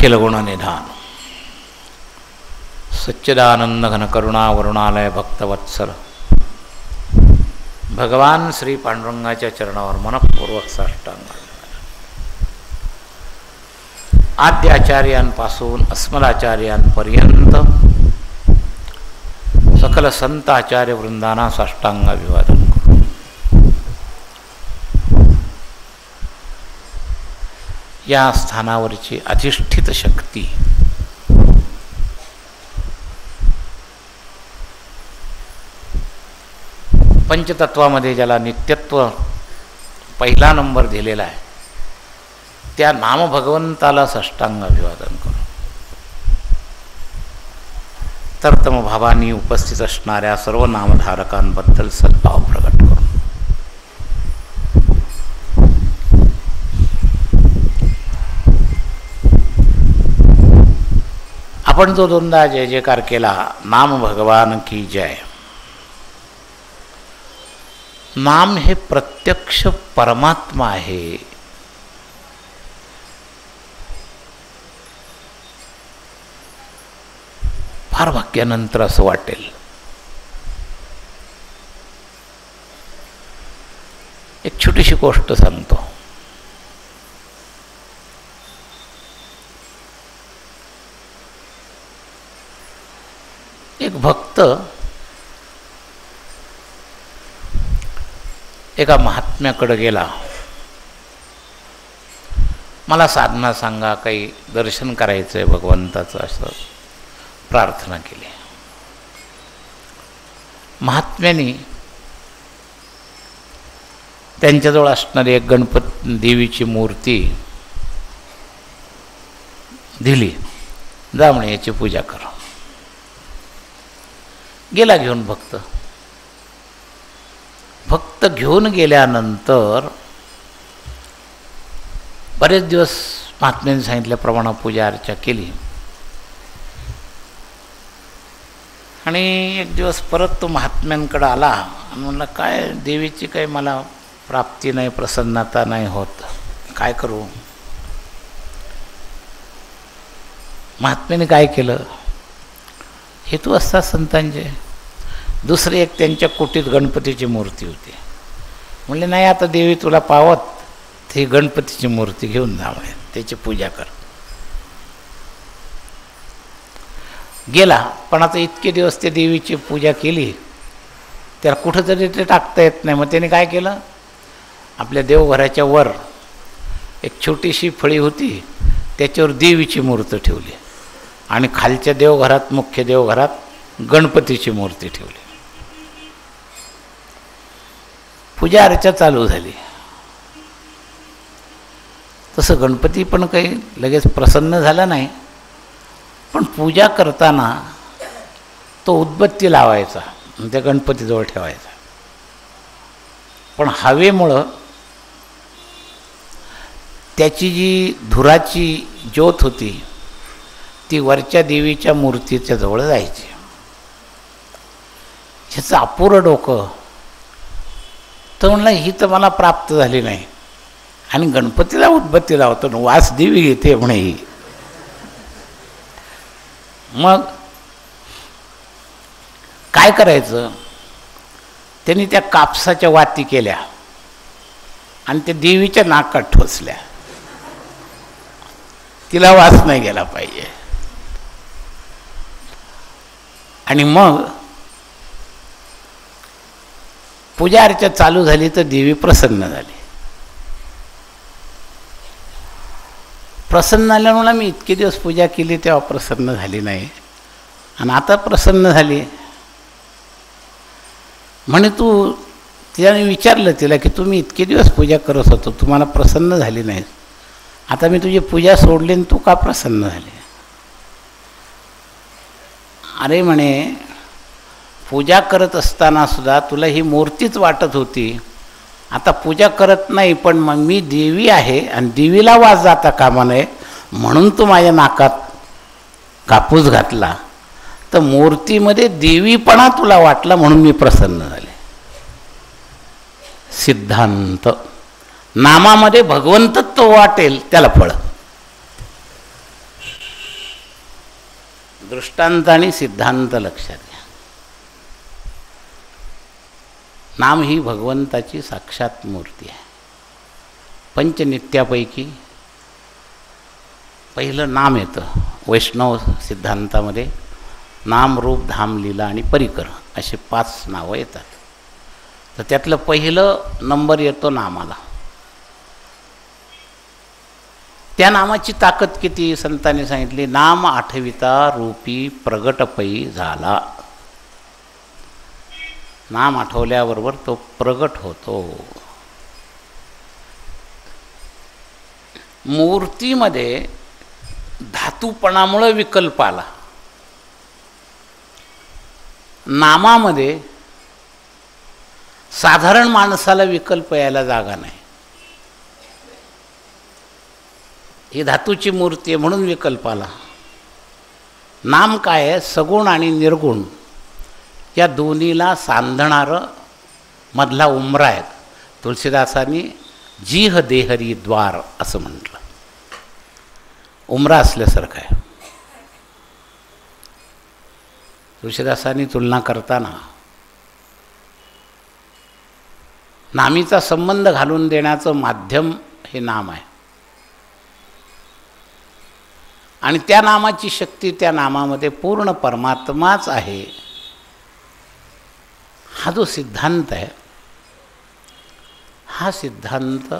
अखिल गुण निधान सच्चिदानंद घन करुणा वरुणालय भक्तवत्सल भगवान श्री पांडुरंगाच्या चरणावर मनपूर्वक साष्टांग आद्याचार्यांपासून अस्मदाचार्यांपर्यंत सकल संत आचार्य वृंदांना साष्टांग अभिवादन करू. या स्थानावरची अधिष्ठित शक्ती पंचतत्वामध्ये ज्याला नित्यत्व पहिला नंबर दिलेला आहे त्या नाम भगवंताला साष्टांग अभिवादन करू. तरतम भावानी उपस्थित असणाऱ्या सर्व नामधारकांबद्दल सद्भाव प्रकट करू. आपण जो दोनदा जय जयकार केला नाम भगवान की जय. नाम हे प्रत्यक्ष परमात्मा आहे. फार वाक्यानंतर असं वाटेल. एक छोटीशी गोष्ट सांगतो. एक भक्त एका महात्म्याकडे गेला. मला साधना सांगा, काही दर्शन करायचं आहे भगवंताचं, असं प्रार्थना केली. महात्म्याने त्यांच्याजवळ असणारी एक गणपती देवीची मूर्ती दिली. जा म्हणे याची पूजा कर. गेला घेऊन भक्त. भक्त घेऊन गेल्यानंतर बरेच दिवस महात्म्याने सांगितल्याप्रमाणे पूजा अर्चा केली. आणि एक दिवस परत तो महात्म्यांकडे आला आणि म्हणला, काय देवीची काही मला प्राप्ती नाही, प्रसन्नता नाही होत, काय करू. महात्म्याने काय केलं, हेतू असतात संतांचे. दुसरी एक त्यांच्या कुटीत गणपतीची मूर्ती होती. म्हणले नाही, आता देवी तुला पावत, ती गणपतीची मूर्ती घेऊन जा, त्याची पूजा कर. गेला, पण आता इतके दिवस त्या देवीची पूजा केली, त्याला कुठंतरी ते टाकता येत नाही. मग त्याने काय केलं, आपल्या देवघराच्या वर एक छोटीशी फळी होती, त्याच्यावर देवीची मूर्ती ठेवली आणि खालच्या देवघरात, मुख्य देवघरात गणपतीची मूर्ती ठेवली. पूजा अर्चा चालू झाली. तसं गणपती पण काही लगेच प्रसन्न झाला नाही. पण पूजा करताना तो उदबत्ती लावायचा, त्या गणपतीजवळ ठेवायचा. पण हवेमुळं त्याची जी धुराची ज्योत होती ती वरच्या देवीच्या मूर्तीच्या जवळ जायची. ह्याचं अपुरं डोकं. तर म्हणलं, ही तर मला प्राप्त झाली नाही आणि गणपतीला उदबत्ती लावतो, वास देवी घेते म्हणे ही. मग काय करायचं, त्यांनी त्या कापसाच्या वाती केल्या आणि त्या देवीच्या नाकात ठोचल्या. तिला वास नाही गेला पाहिजे. आणि मग पूजा अर्चा चालू झाली तर देवी प्रसन्न झाली. प्रसन्न झाल्यामुळे मी इतके दिवस पूजा केली तेव्हा प्रसन्न झाली नाही आणि आता प्रसन्न झाली. म्हणे तू, तिने विचारलं तिला की तुम्ही इतके दिवस पूजा करत होतो, तुम्हाला प्रसन्न झाली नाही, आता मी तुझी पूजा सोडली आणि तू का प्रसन्न झाली. अरे म्हणे, पूजा करत असताना सुद्धा तुला ही मूर्तीच वाटत होती, आता पूजा करत नाही, पण मग मी देवी आहे आणि देवीला वास जाता कामा नये म्हणून तू माझ्या नाकात कापूस घातला, तर मूर्तीमध्ये देवीपणा तुला वाटला म्हणून मी प्रसन्न झाले. सिद्धांत. नामामध्ये भगवंतत्व वाटेल त्याला फळ. दृष्टांत आणि सिद्धांत लक्षात घ्या. नाम ही भगवंताची साक्षात मूर्ती आहे. पंचनित्यापैकी पहिलं नाम येतं. वैष्णव सिद्धांतामध्ये नाम, रूप, धाम, लीला आणि परिकर असे 5 नावं येतात. तर त्यातलं पहिलं नंबर येतो नामाला. त्या नामाची ताकद किती संतांनी सांगितली. नाम आठविता रूपी प्रगटपै झाला. नाम आठवल्याबरोबर तो प्रगट होतो. मूर्तीमध्ये धातूपणामुळे विकल्प आला. नामामध्ये साधारण माणसाला विकल्प यायला जागा नाही. ही धातूची मूर्ती आहे म्हणून विकल्प आला. नाम काय आहे? सगुण आणि निर्गुण या दोन्हीला सांधणारं मधला उमरा आहे. तुलसीदासांनी जीह देहरी द्वार असं म्हटलं. उमरा असल्यासारखं आहे. तुलसीदासांनी तुलना करताना नामीचा संबंध घालून देण्याचं माध्यम हे नाम आहे. आणि त्या नामाची शक्ती त्या नामामध्ये पूर्ण परमात्माच आहे. हा जो सिद्धांत आहे, हा सिद्धांत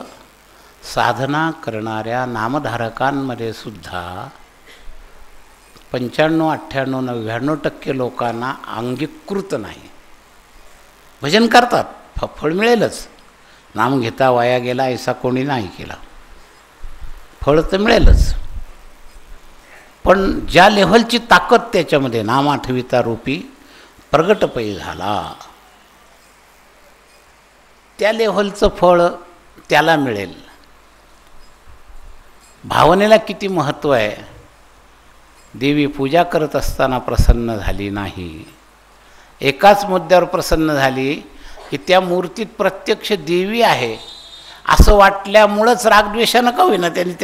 साधना करणाऱ्या नामधारकांमध्ये सुद्धा 95, 98, 99% लोकांना अंगीकृत नाही. भजन करतात, फळ मिळेलच. नाम घेता वाया गेला ऐसा कोणी नाही केला. फळ तर मिळेलच. पण ज्या लेव्हलची ताकद त्याच्यामध्ये नाम आठविता रूपी प्रगटपै झाला, त्या लेव्हलचं फळ त्याला मिळेल. भावनेला किती महत्त्व आहे. देवी पूजा करत असताना प्रसन्न झाली नाही. एकाच मुद्द्यावर प्रसन्न झाली की त्या मूर्तीत प्रत्यक्ष देवी आहे असं वाटल्यामुळंच रागद्वेषानं का होईना त्यांनी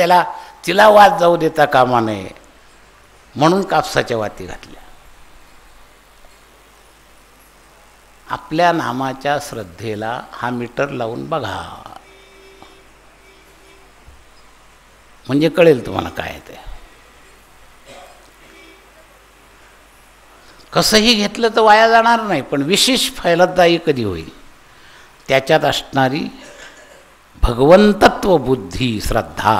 तिला वाद जाऊ देता कामा नये म्हणून कापसाच्या वाती घातल्या. आपल्या नामाच्या श्रद्धेला हा मीटर लावून बघा, म्हणजे कळेल तुम्हाला काय ते. कसंही घेतलं तर वाया जाणार नाही, पण विशेष फलदायी कधी होईल? त्याच्यात असणारी भगवंतत्व बुद्धी श्रद्धा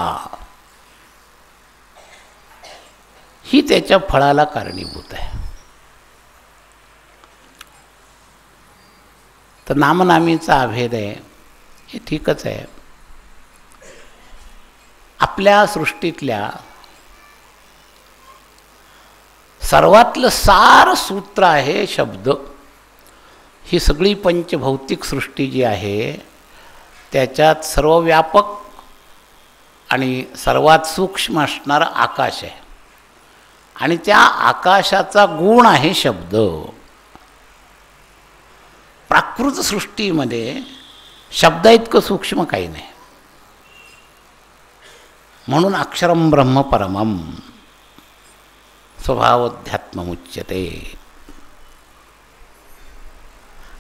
ही त्याच्या फळाला कारणीभूत आहे. तर नामनामीचा अभेद आहे हे ठीकच आहे. आपल्या सृष्टीतल्या सर्वातलं सार सूत्र आहे शब्द. ही सगळी पंचभौतिक सृष्टी जी आहे त्याच्यात सर्वव्यापक आणि सर्वात सूक्ष्म असणारं आकाश आहे. आणि त्या आकाशाचा गुण आहे शब्द. प्राकृत सृष्टीमध्ये शब्दा इतकं सूक्ष्म काही नाही. म्हणून अक्षरम ब्रह्म परमम स्वभावध्यात्ममुच्यते.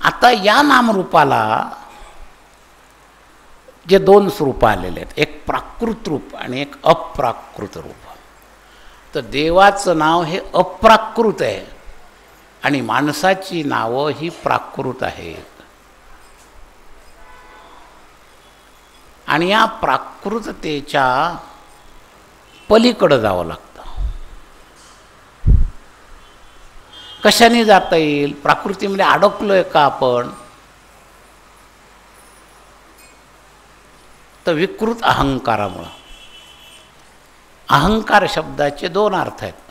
आता या नामरूपाला जे 2 स्वरूपं आलेले आहेत, एक प्राकृत रूप आणि एक अप्राकृत रूप. तर देवाचं नाव हे अप्राकृत आहे आणि माणसाची नावं ही प्राकृत आहेत. आणि या प्राकृततेच्या पलीकडं जावं लागतं. कशाने जाता येईल? प्राकृतीमध्ये अडकलोय का आपण? तर विकृत अहंकारामुळं. अहंकार शब्दाचे 2 अर्थ आहेत.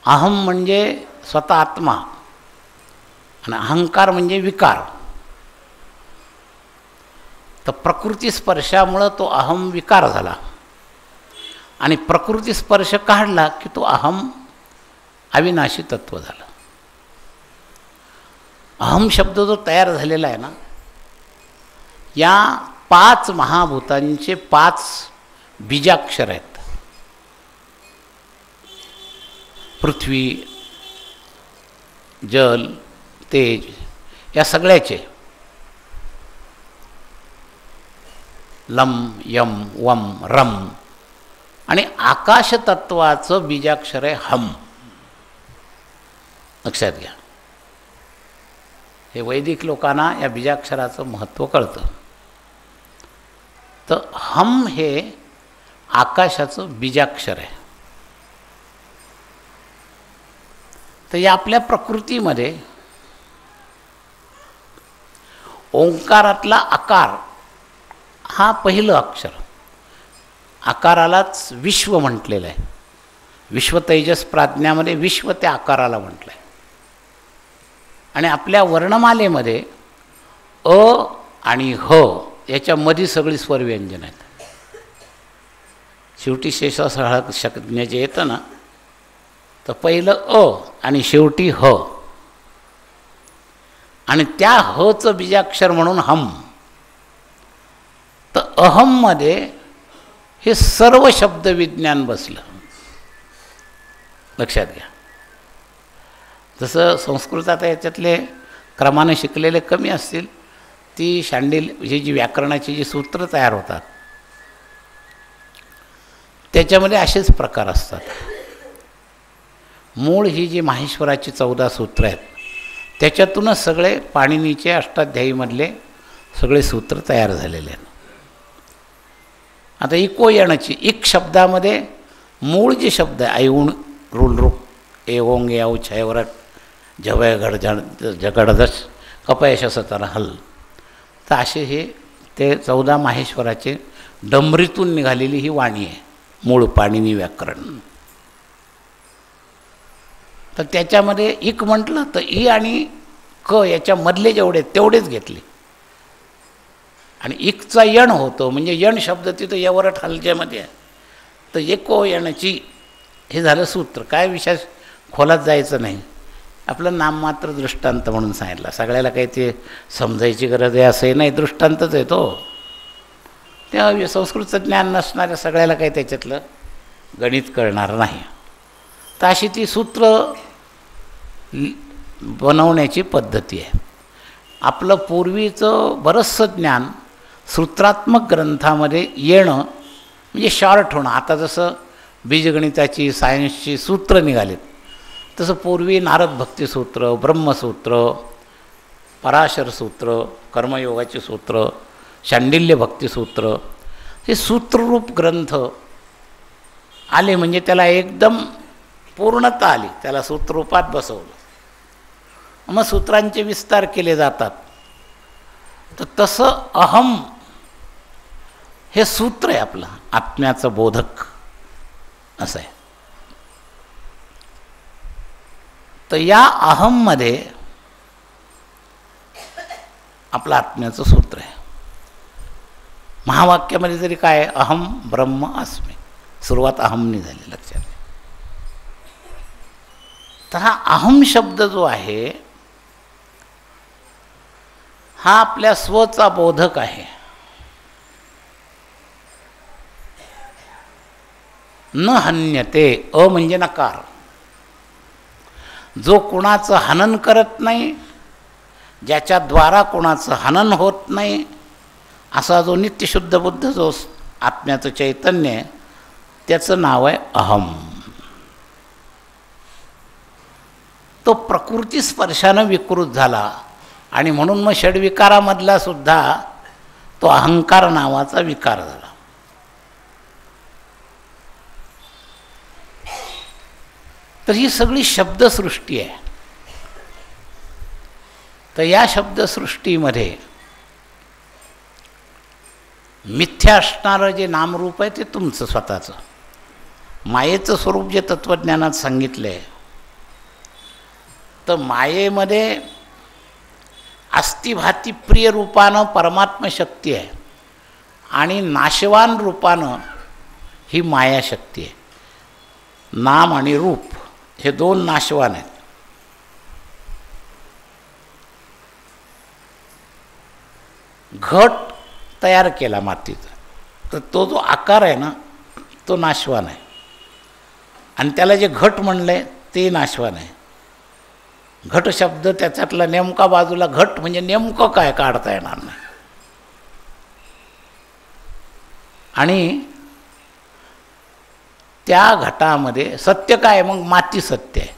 अहम म्हणजे स्वतः आत्मा आणि अहंकार म्हणजे विकार. तर प्रकृती स्पर्शामुळं तो अहम विकार झाला आणि प्रकृती स्पर्श काढला की तो अहम अविनाशी तत्व झालं. अहम शब्द जो तयार झालेला आहे ना, या 5 महाभूतांचे 5 बीजाक्षर आहेत. पृथ्वी, जल, तेज या सगळ्याचे लम, यम, वम, रम आणि आकाशतत्वाचं बीजाक्षर आहे हम. लक्षात घ्या, हे वैदिक लोकांना या बीजाक्षराचं महत्त्व कळतं. तर हम हे आकाशाचं बीजाक्षर आहे. तर या आपल्या प्रकृतीमध्ये ओंकारातला आकार हा पहिलं अक्षर. आकारालाच विश्व म्हटलेलं आहे. विश्व तेजस प्राज्ञामध्ये विश्व त्या आकाराला म्हटलं आहे. आणि आपल्या वर्णमालेमध्ये अ आणि ह याच्यामध्ये सगळी स्वरव्यंजन आहेत. शेवटी शेषासह शकज्ञ जे येतं ना, तर पहिलं अ आणि शेवटी ह आणि त्या हचं बीजाक्षर म्हणून हम. तर अहममध्ये हे सर्व शब्द विज्ञान बसलं. लक्षात घ्या. जसं संस्कृतात याच्यातले क्रमाने शिकलेले कमी असतील, ती शांडिल ही जी व्याकरणाची जी सूत्र तयार होतात त्याच्यामध्ये असेच प्रकार असतात. मूळ ही जी माहेश्वराची 14 सूत्र आहेत त्याच्यातूनच सगळे पाणिनीचे अष्टाध्यायीमधले सगळे सूत्र तयार झालेले आहेत. आता इको येण्याची इक शब्दामध्ये मूळ जे शब्द आहे ऐऊण, रुल, रुक, ए, ओंग, याऊ, छयवरट, जवय, जगडदश, कपयश, सतर, हल. तर असे हे ते 14 माहेश्वराचे डमरीतून निघालेली ही वाणी आहे, मूळ पाणिनी व्याकरण. तर त्याच्यामध्ये इक म्हटलं तर ई आणि क याच्यामधले जेवढे तेवढेच घेतले. आणि इकचा यण होतो, म्हणजे यण शब्द तिथं यवरट हलजेमध्ये आहे. तर एको यणची हे झालं सूत्र. काय विशेष खोलात जायचं नाही, आपलं नाममात्र दृष्टांत म्हणून सांगितलं. सगळ्याला काही ते समजायची गरज आहे असंही नाही, दृष्टांतच आहे तो. तेव्हा संस्कृतचं ज्ञान नसणाऱ्या सगळ्याला काही त्याच्यातलं गणित कळणार नाही. तर अशी ती सूत्र बनवण्याची पद्धती आहे. आपलं पूर्वीचं बरंचसं ज्ञान सूत्रात्मक ग्रंथामध्ये येणं म्हणजे शॉर्ट होणं. आता जसं बीजगणिताची, सायन्सची सूत्र निघालीत तसं पूर्वी नारद भक्तिसूत्र, ब्रह्मसूत्र, पराशर सूत्र, कर्मयोगाची सूत्र, शांडिल्य भक्तिसूत्र हे सूत्ररूप ग्रंथ आले. म्हणजे त्याला एकदम पूर्णता आली, त्याला सूत्ररूपात बसवलं. मग सूत्रांचे विस्तार केले जातात. तर तसं अहम हे सूत्र आहे आपलं, आत्म्याचं बोधक असं आहे. तर या अहममध्ये आपलं आत्म्याचं सूत्र आहे. महावाक्यामध्ये तरी काय आहे, अहम ब्रह्म अस्मि. सुरुवात अहमनी झाली, लक्षात. तर हा अहम शब्द जो आहे हा आपल्या स्वचा बोधक आहे. न हन्यते, अ म्हणजे नकार. जो कुणाचं हनन करत नाही, ज्याच्याद्वारा कुणाचं हनन होत नाही, असा जो नित्यशुद्ध बुद्ध जो आत्म्याचं चैतन्य आहे त्याचं नाव आहे अहम. तो प्रकृती स्पर्शानं विकृत झाला आणि म्हणून मग षड्विकारामधला सुद्धा तो अहंकार नावाचा विकार झाला. तर ही सगळी शब्दसृष्टी आहे. तर या शब्दसृष्टीमध्ये मिथ्या असणारं जे नामरूप आहे ते तुमचं स्वतःचं. मायेचं स्वरूप जे तत्त्वज्ञानात सांगितलं आहे, तर मायेमध्ये अस्तिभाती प्रिय रूपानं परमात्म शक्ती आहे आणि नाशवान रूपानं ही माया शक्ती आहे. नाम आणि रूप हे 2 नाशवान आहेत. घट तयार केला मातीचा, तर तो जो आकार आहे ना तो नाशवान आहे. आणि त्याला जे घट म्हणलं आहे ते नाशवान आहे. घट शब्द त्याच्यातला नेमका बाजूला, घट म्हणजे नेमकं काय काढता येणार नाही. आणि त्या घटामध्ये सत्य काय, मग माती सत्य आहे.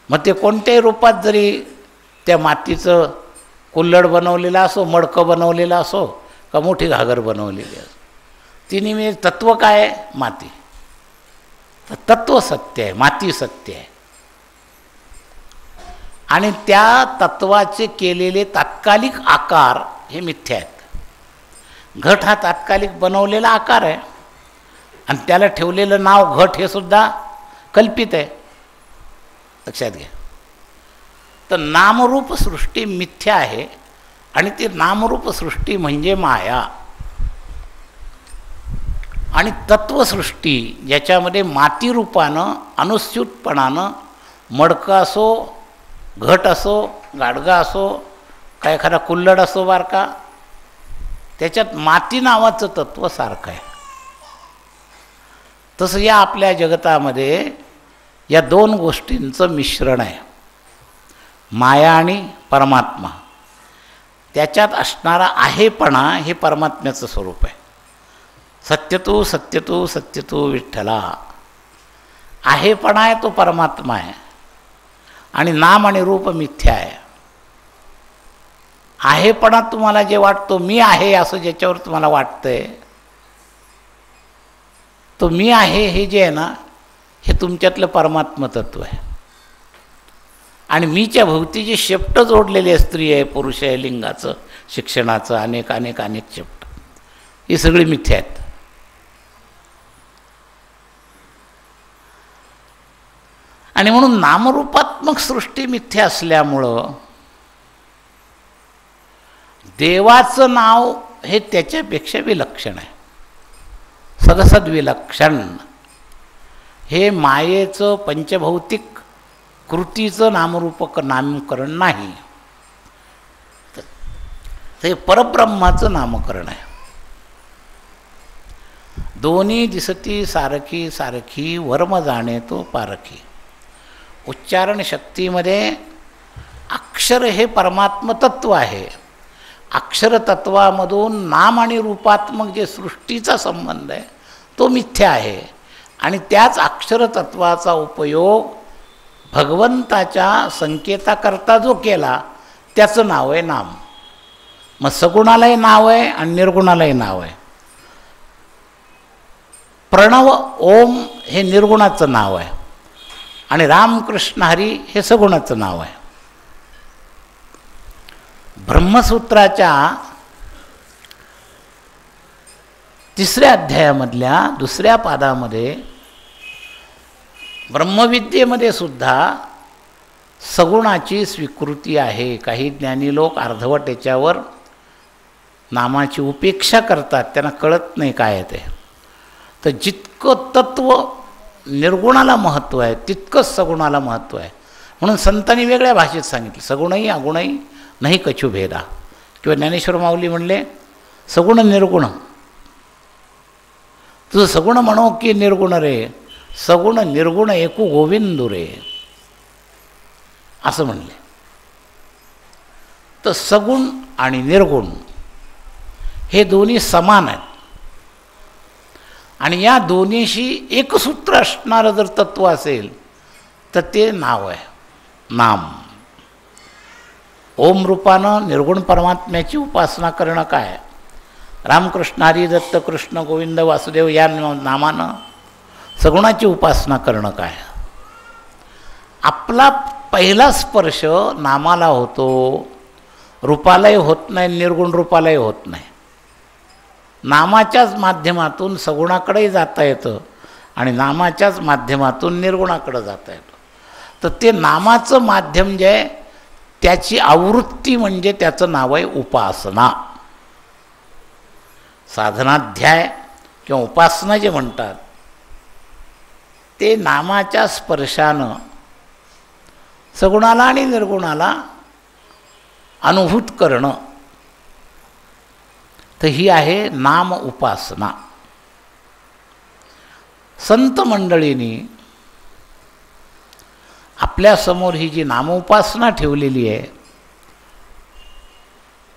मग ते कोणत्याही रूपात जरी त्या मातीचं कुल्हड बनवलेलं असो, मडकं बनवलेलं असो, का मोठी घागर बनवलेली असो, तिन्ही मी तत्व काय आहे, माती. तर तत्व सत्य आहे, माती सत्य आहे. आणि त्या तत्वाचे केलेले तात्कालिक आकार हे मिथ्या आहेत. घट हा तात्कालिक बनवलेला आकार आहे आणि त्याला ठेवलेलं नाव घट हे सुद्धा कल्पित आहे. लक्षात घ्या. तर नामरूप सृष्टी मिथ्या आहे आणि ती नामरूप सृष्टी म्हणजे माया. आणि तत्वसृष्टी ज्याच्यामध्ये माती रूपानं अनुस्यूतपणानं मडकं असो, घट असो, गाडगा असो, काय एखादा कुल्हड असो बारका, त्याच्यात माती नावाचं तत्व सारखं आहे. तसं या आपल्या जगतामध्ये या दोन गोष्टींचं मिश्रण आहे, माया आणि परमात्मा. त्याच्यात असणारा आहेपणा हे परमात्म्याचं स्वरूप आहे. सत्यतू सत्यतू सत्यतू विठ्ठला, आहेपणा आहे तो परमात्मा आहे आणि नाम आणि रूप मिथ्या आहे. आहेपणा तुम्हाला जे वाटतो, मी आहे असं ज्याच्यावर तुम्हाला वाटतंय, तो मी आहे हे जे आहे ना, हे तुमच्यातलं परमात्म तत्व आहे. आणि मीच्या भोवती जे शेपटं जोडलेले आहे, स्त्री आहे, पुरुष आहे, लिंगाचं, शिक्षणाचं, अनेक अनेक अनेक शेपट, ही सगळी मिथ्या आहेत. आणि म्हणून नामरूपात्मक सृष्टी मिथ्या असल्यामुळं देवाचं नाव हे त्याच्यापेक्षा विलक्षण आहे, सदसद विलक्षण. हे मायेचं पंचभौतिक कृतीचं नामरूपक नामकरण नाही, ते परब्रह्माचं नामकरण आहे. दोन्ही दिसती सारखी सारखी, वर्म जाणे तो पारखी. उच्चारण शक्तीमध्ये अक्षर हे परमात्म तत्व आहे. अक्षर तत्वामधून नाम आणि रूपात्मक जे सृष्टीचा संबंध आहे तो मिथ्या आहे. आणि त्याच अक्षर तत्वाचा उपयोग भगवंताच्या संकेताकरता जो केला त्याचं नाव आहे नाम. मग सगुणालाही नाव आहे आणि निर्गुणालाही नाव आहे. प्रणव ओम हे निर्गुणाचं नाव आहे आणि रामकृष्ण हरी हे सगुणाचं नाव आहे. ब्रह्मसूत्राच्या 3ऱ्या अध्यायामधल्या 2ऱ्या पादामध्ये ब्रह्मविद्येमध्ये सुद्धा सगुणाची स्वीकृती आहे. काही ज्ञानी लोक अर्धवट याच्यावर नामाची उपेक्षा करतात, त्यांना कळत नाही काय आहे ते. तर जितकं तत्व निर्गुणाला महत्त्व आहे तितकंच सगुणाला महत्त्व आहे. म्हणून संतांनी वेगळ्या भाषेत सांगितलं, सगुणही अगुणही नाही कछु भेदा. किंवा ज्ञानेश्वर माऊली म्हणले, सगुण निर्गुण, तुझं सगुण म्हणो की निर्गुण रे, सगुण निर्गुण एकू गोविंदू रे, असं म्हणले. तर सगुण आणि निर्गुण हे दोन्ही समान आहेत. आणि या दोन्हीशी एकसूत्र असणारं जर तत्व असेल तर ते नाव आहे नाम. ओम रूपानं निर्गुण परमात्म्याची उपासना करणं काय, रामकृष्ण हरी दत्त कृष्ण गोविंद वासुदेव या नामानं सगुणाची उपासना करणं काय. आपला पहिला स्पर्श नामाला होतो, रूपालाही होत नाही, निर्गुण रूपालाही होत नाही. नामाच्याच माध्यमातून सगुणाकडेही जाता येतं आणि नामाच्याच माध्यमातून निर्गुणाकडे जाता येतं. तर ते नामाचं माध्यम जे आहे त्याची आवृत्ती म्हणजे त्याचं नाव आहे उपासना. साधनाध्याय किंवा उपासना जे म्हणतात ते नामाच्या स्पर्शानं सगुणाला आणि निर्गुणाला अनुभूत करणं. तर ही आहे नाम उपासना. संत मंडळींनी आपल्यासमोर ही जी नामोपासना ठेवलेली आहे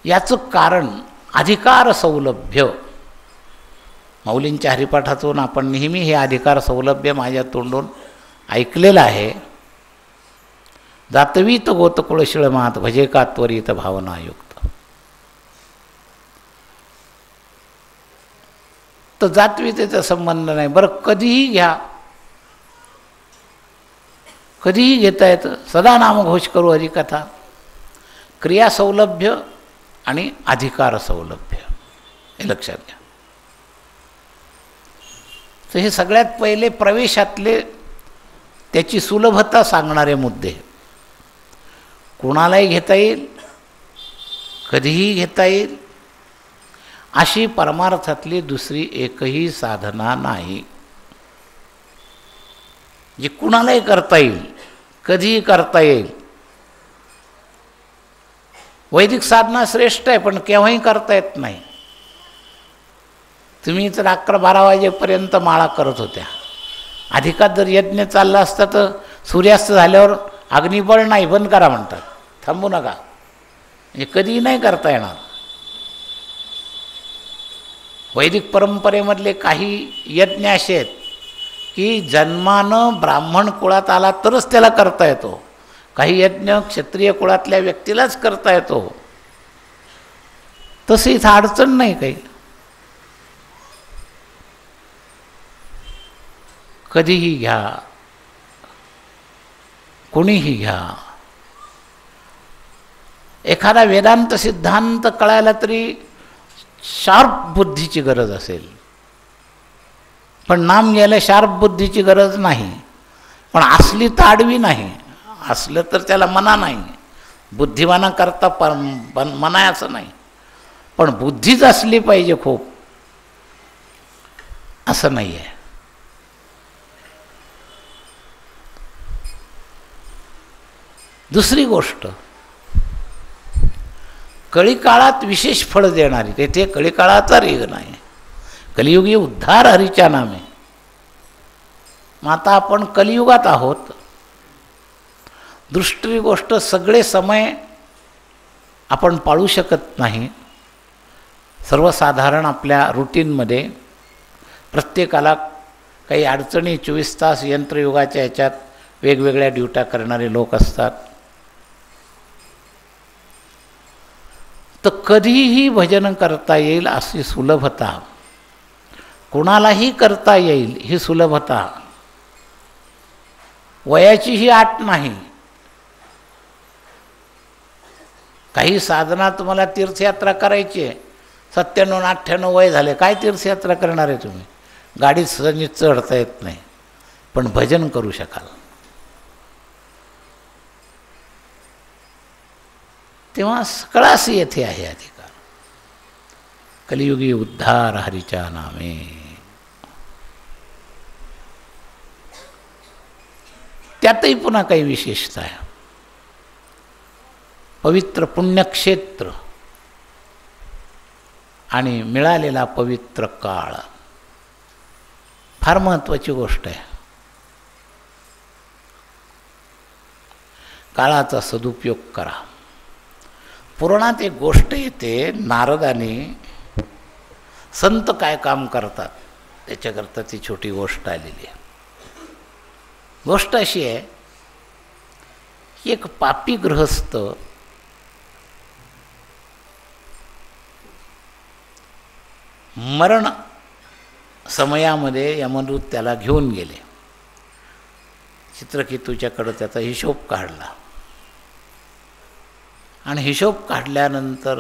याचं कारण अधिकार सौलभ्य. माऊलींच्या हरिपाठातून आपण नेहमी हे अधिकार सौलभ्य माझ्या तोंडून ऐकलेलं आहे. जातवीत गोतकुळ शिळमात भजे का त्वरित भावनायुक्त. तर जातवीतेचा संबंध नाही. बरं कधीही घ्या, कधीही घेता येतं. सदा नामघोष करू हरिकथा. क्रिया सौलभ्य आणि अधिकार सौलभ्य हे लक्षात घ्या. तर हे सगळ्यात पहिले प्रवेशातले त्याची सुलभता सांगणारे मुद्दे. कोणालाही घेता येईल, कधीही घेता येईल अशी परमार्थातली दुसरी एकही साधना नाही. जी कुणालाही करता येईल, कधीही करता येईल. वैदिक साधना श्रेष्ठ आहे, पण केव्हाही करता येत नाही. तुम्ही तर 11-12 वाजेपर्यंत माळा करत होत्या. अधिकात जर यज्ञ चालला असता तर सूर्यास्त झाल्यावर अग्निबळ नाही, बंद करा म्हणतात, थांबू नका. म्हणजे कधीही नाही करता येणार. वैदिक परंपरेमधले काही यज्ञ असे आहेत की जन्मानं ब्राह्मण कुळात आला तरच त्याला करता येतो. काही यज्ञ क्षत्रिय कुळातल्या व्यक्तीलाच करता येतो. तसं इथं अडचण नाही काही. कधीही घ्या, कोणीही घ्या. एखादा वेदांत सिद्धांत कळायला तरी शार्प बुद्धीची गरज असेल, पण नाम घ्यायला शार्प बुद्धीची गरज नाही. पण असली तर आडवी नाही. असलं तर त्याला मना नाही. बुद्धिवाना करता मना आहे असं नाही, पण बुद्धीच असली पाहिजे खूप, असं नाही आहे. दुसरी गोष्ट, कळीकाळात विशेष फळ देणारी. तेथे कळीकाळाचा रेग नाही. कलियुगी उद्धार हरीच्या नामे. मग आता आपण कलियुगात आहोत. दुसरी गोष्ट, सगळे समय आपण पाळू शकत नाही. सर्वसाधारण आपल्या रुटीनमध्ये प्रत्येकाला काही अडचणी, 24 तास यंत्रयुगाच्या ह्याच्यात वेगवेगळ्या ड्युट्या करणारे लोक असतात. तर कधीही भजन करता येईल अशी सुलभता, कोणालाही करता येईल ही सुलभता, वयाचीही अट नाही. काही साधना तुम्हाला तीर्थयात्रा करायची आहे, 97-98 वय झाले, काय तीर्थयात्रा करणार आहे तुम्ही? गाडीत सहज चढता येत नाही, पण भजन करू शकाल. तेव्हा सकळास येथे आहे अधिकार. कलियुगी उद्धार हरीच्या नामे. त्यातही पुन्हा काही विशेषता आहे. पवित्र पुण्यक्षेत्र आणि मिळालेला पवित्र काळ फार महत्त्वाची गोष्ट आहे. काळाचा सदुपयोग करा. पुराणात एक गोष्ट येते, नारदाने संत काय काम करतात त्याच्याकरता ती छोटी गोष्ट आलेली आहे. गोष्ट अशी आहे की एक पापी गृहस्थ मरण समयामध्ये यमदूत त्याला घेऊन गेले. चित्रकेतूच्याकडं त्याचा हिशोब काढला आणि हिशोब काढल्यानंतर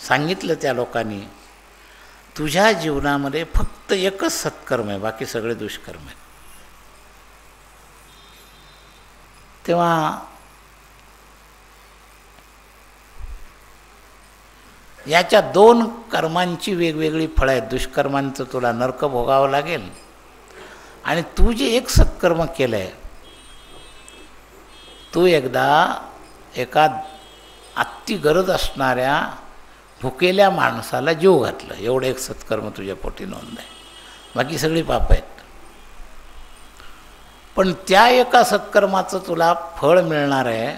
सांगितलं त्या लोकांनी, तुझ्या जीवनामध्ये फक्त एकच सत्कर्म आहे, बाकी सगळे दुष्कर्म आहेत. तेव्हा याच्या 2 कर्मांची वेगवेगळी फळं आहेत. दुष्कर्मांचं तुला नरक भोगावं लागेल, आणि तू जे एक सत्कर्म केलं आहे, तू एकदा एका अति गरज असणाऱ्या भुकेल्या माणसाला जीव घातलं, एवढं एक सत्कर्म तुझ्या पोटी नोंद आहे, बाकी सगळी पाप आहेत. पण त्या एका सत्कर्माचं तुला फळ मिळणार आहे.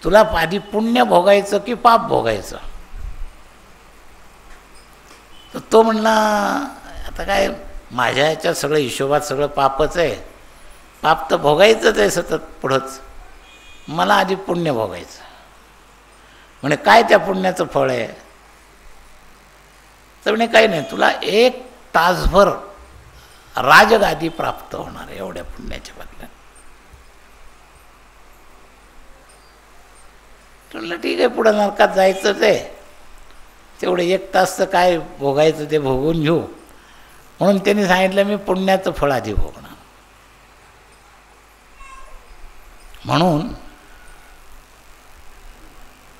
तुला आधी पुण्य भोगायचं की पाप भोगायचं? तर तो म्हणला आता काय माझ्या ह्याच्यात सगळं हिशोबात सगळं पापच आहे, पाप तर भोगायचंच आहे सतत पुढंच, मला आधी पुण्य भोगायचं. म्हणे काय त्या पुण्याचं फळ आहे? तर म्हणे काही नाही, तुला 1 तासभर राजगादी प्राप्त होणार आहे एवढ्या पुण्याच्या बदल्यात. म्हटलं ठीक आहे, पुढं नरकात जायचंच आहे, तेवढे 1 तासचं काय भोगायचं ते भोगून घेऊ. म्हणून त्यांनी सांगितलं मी पुण्याचं फळ आधी भोगणार. म्हणून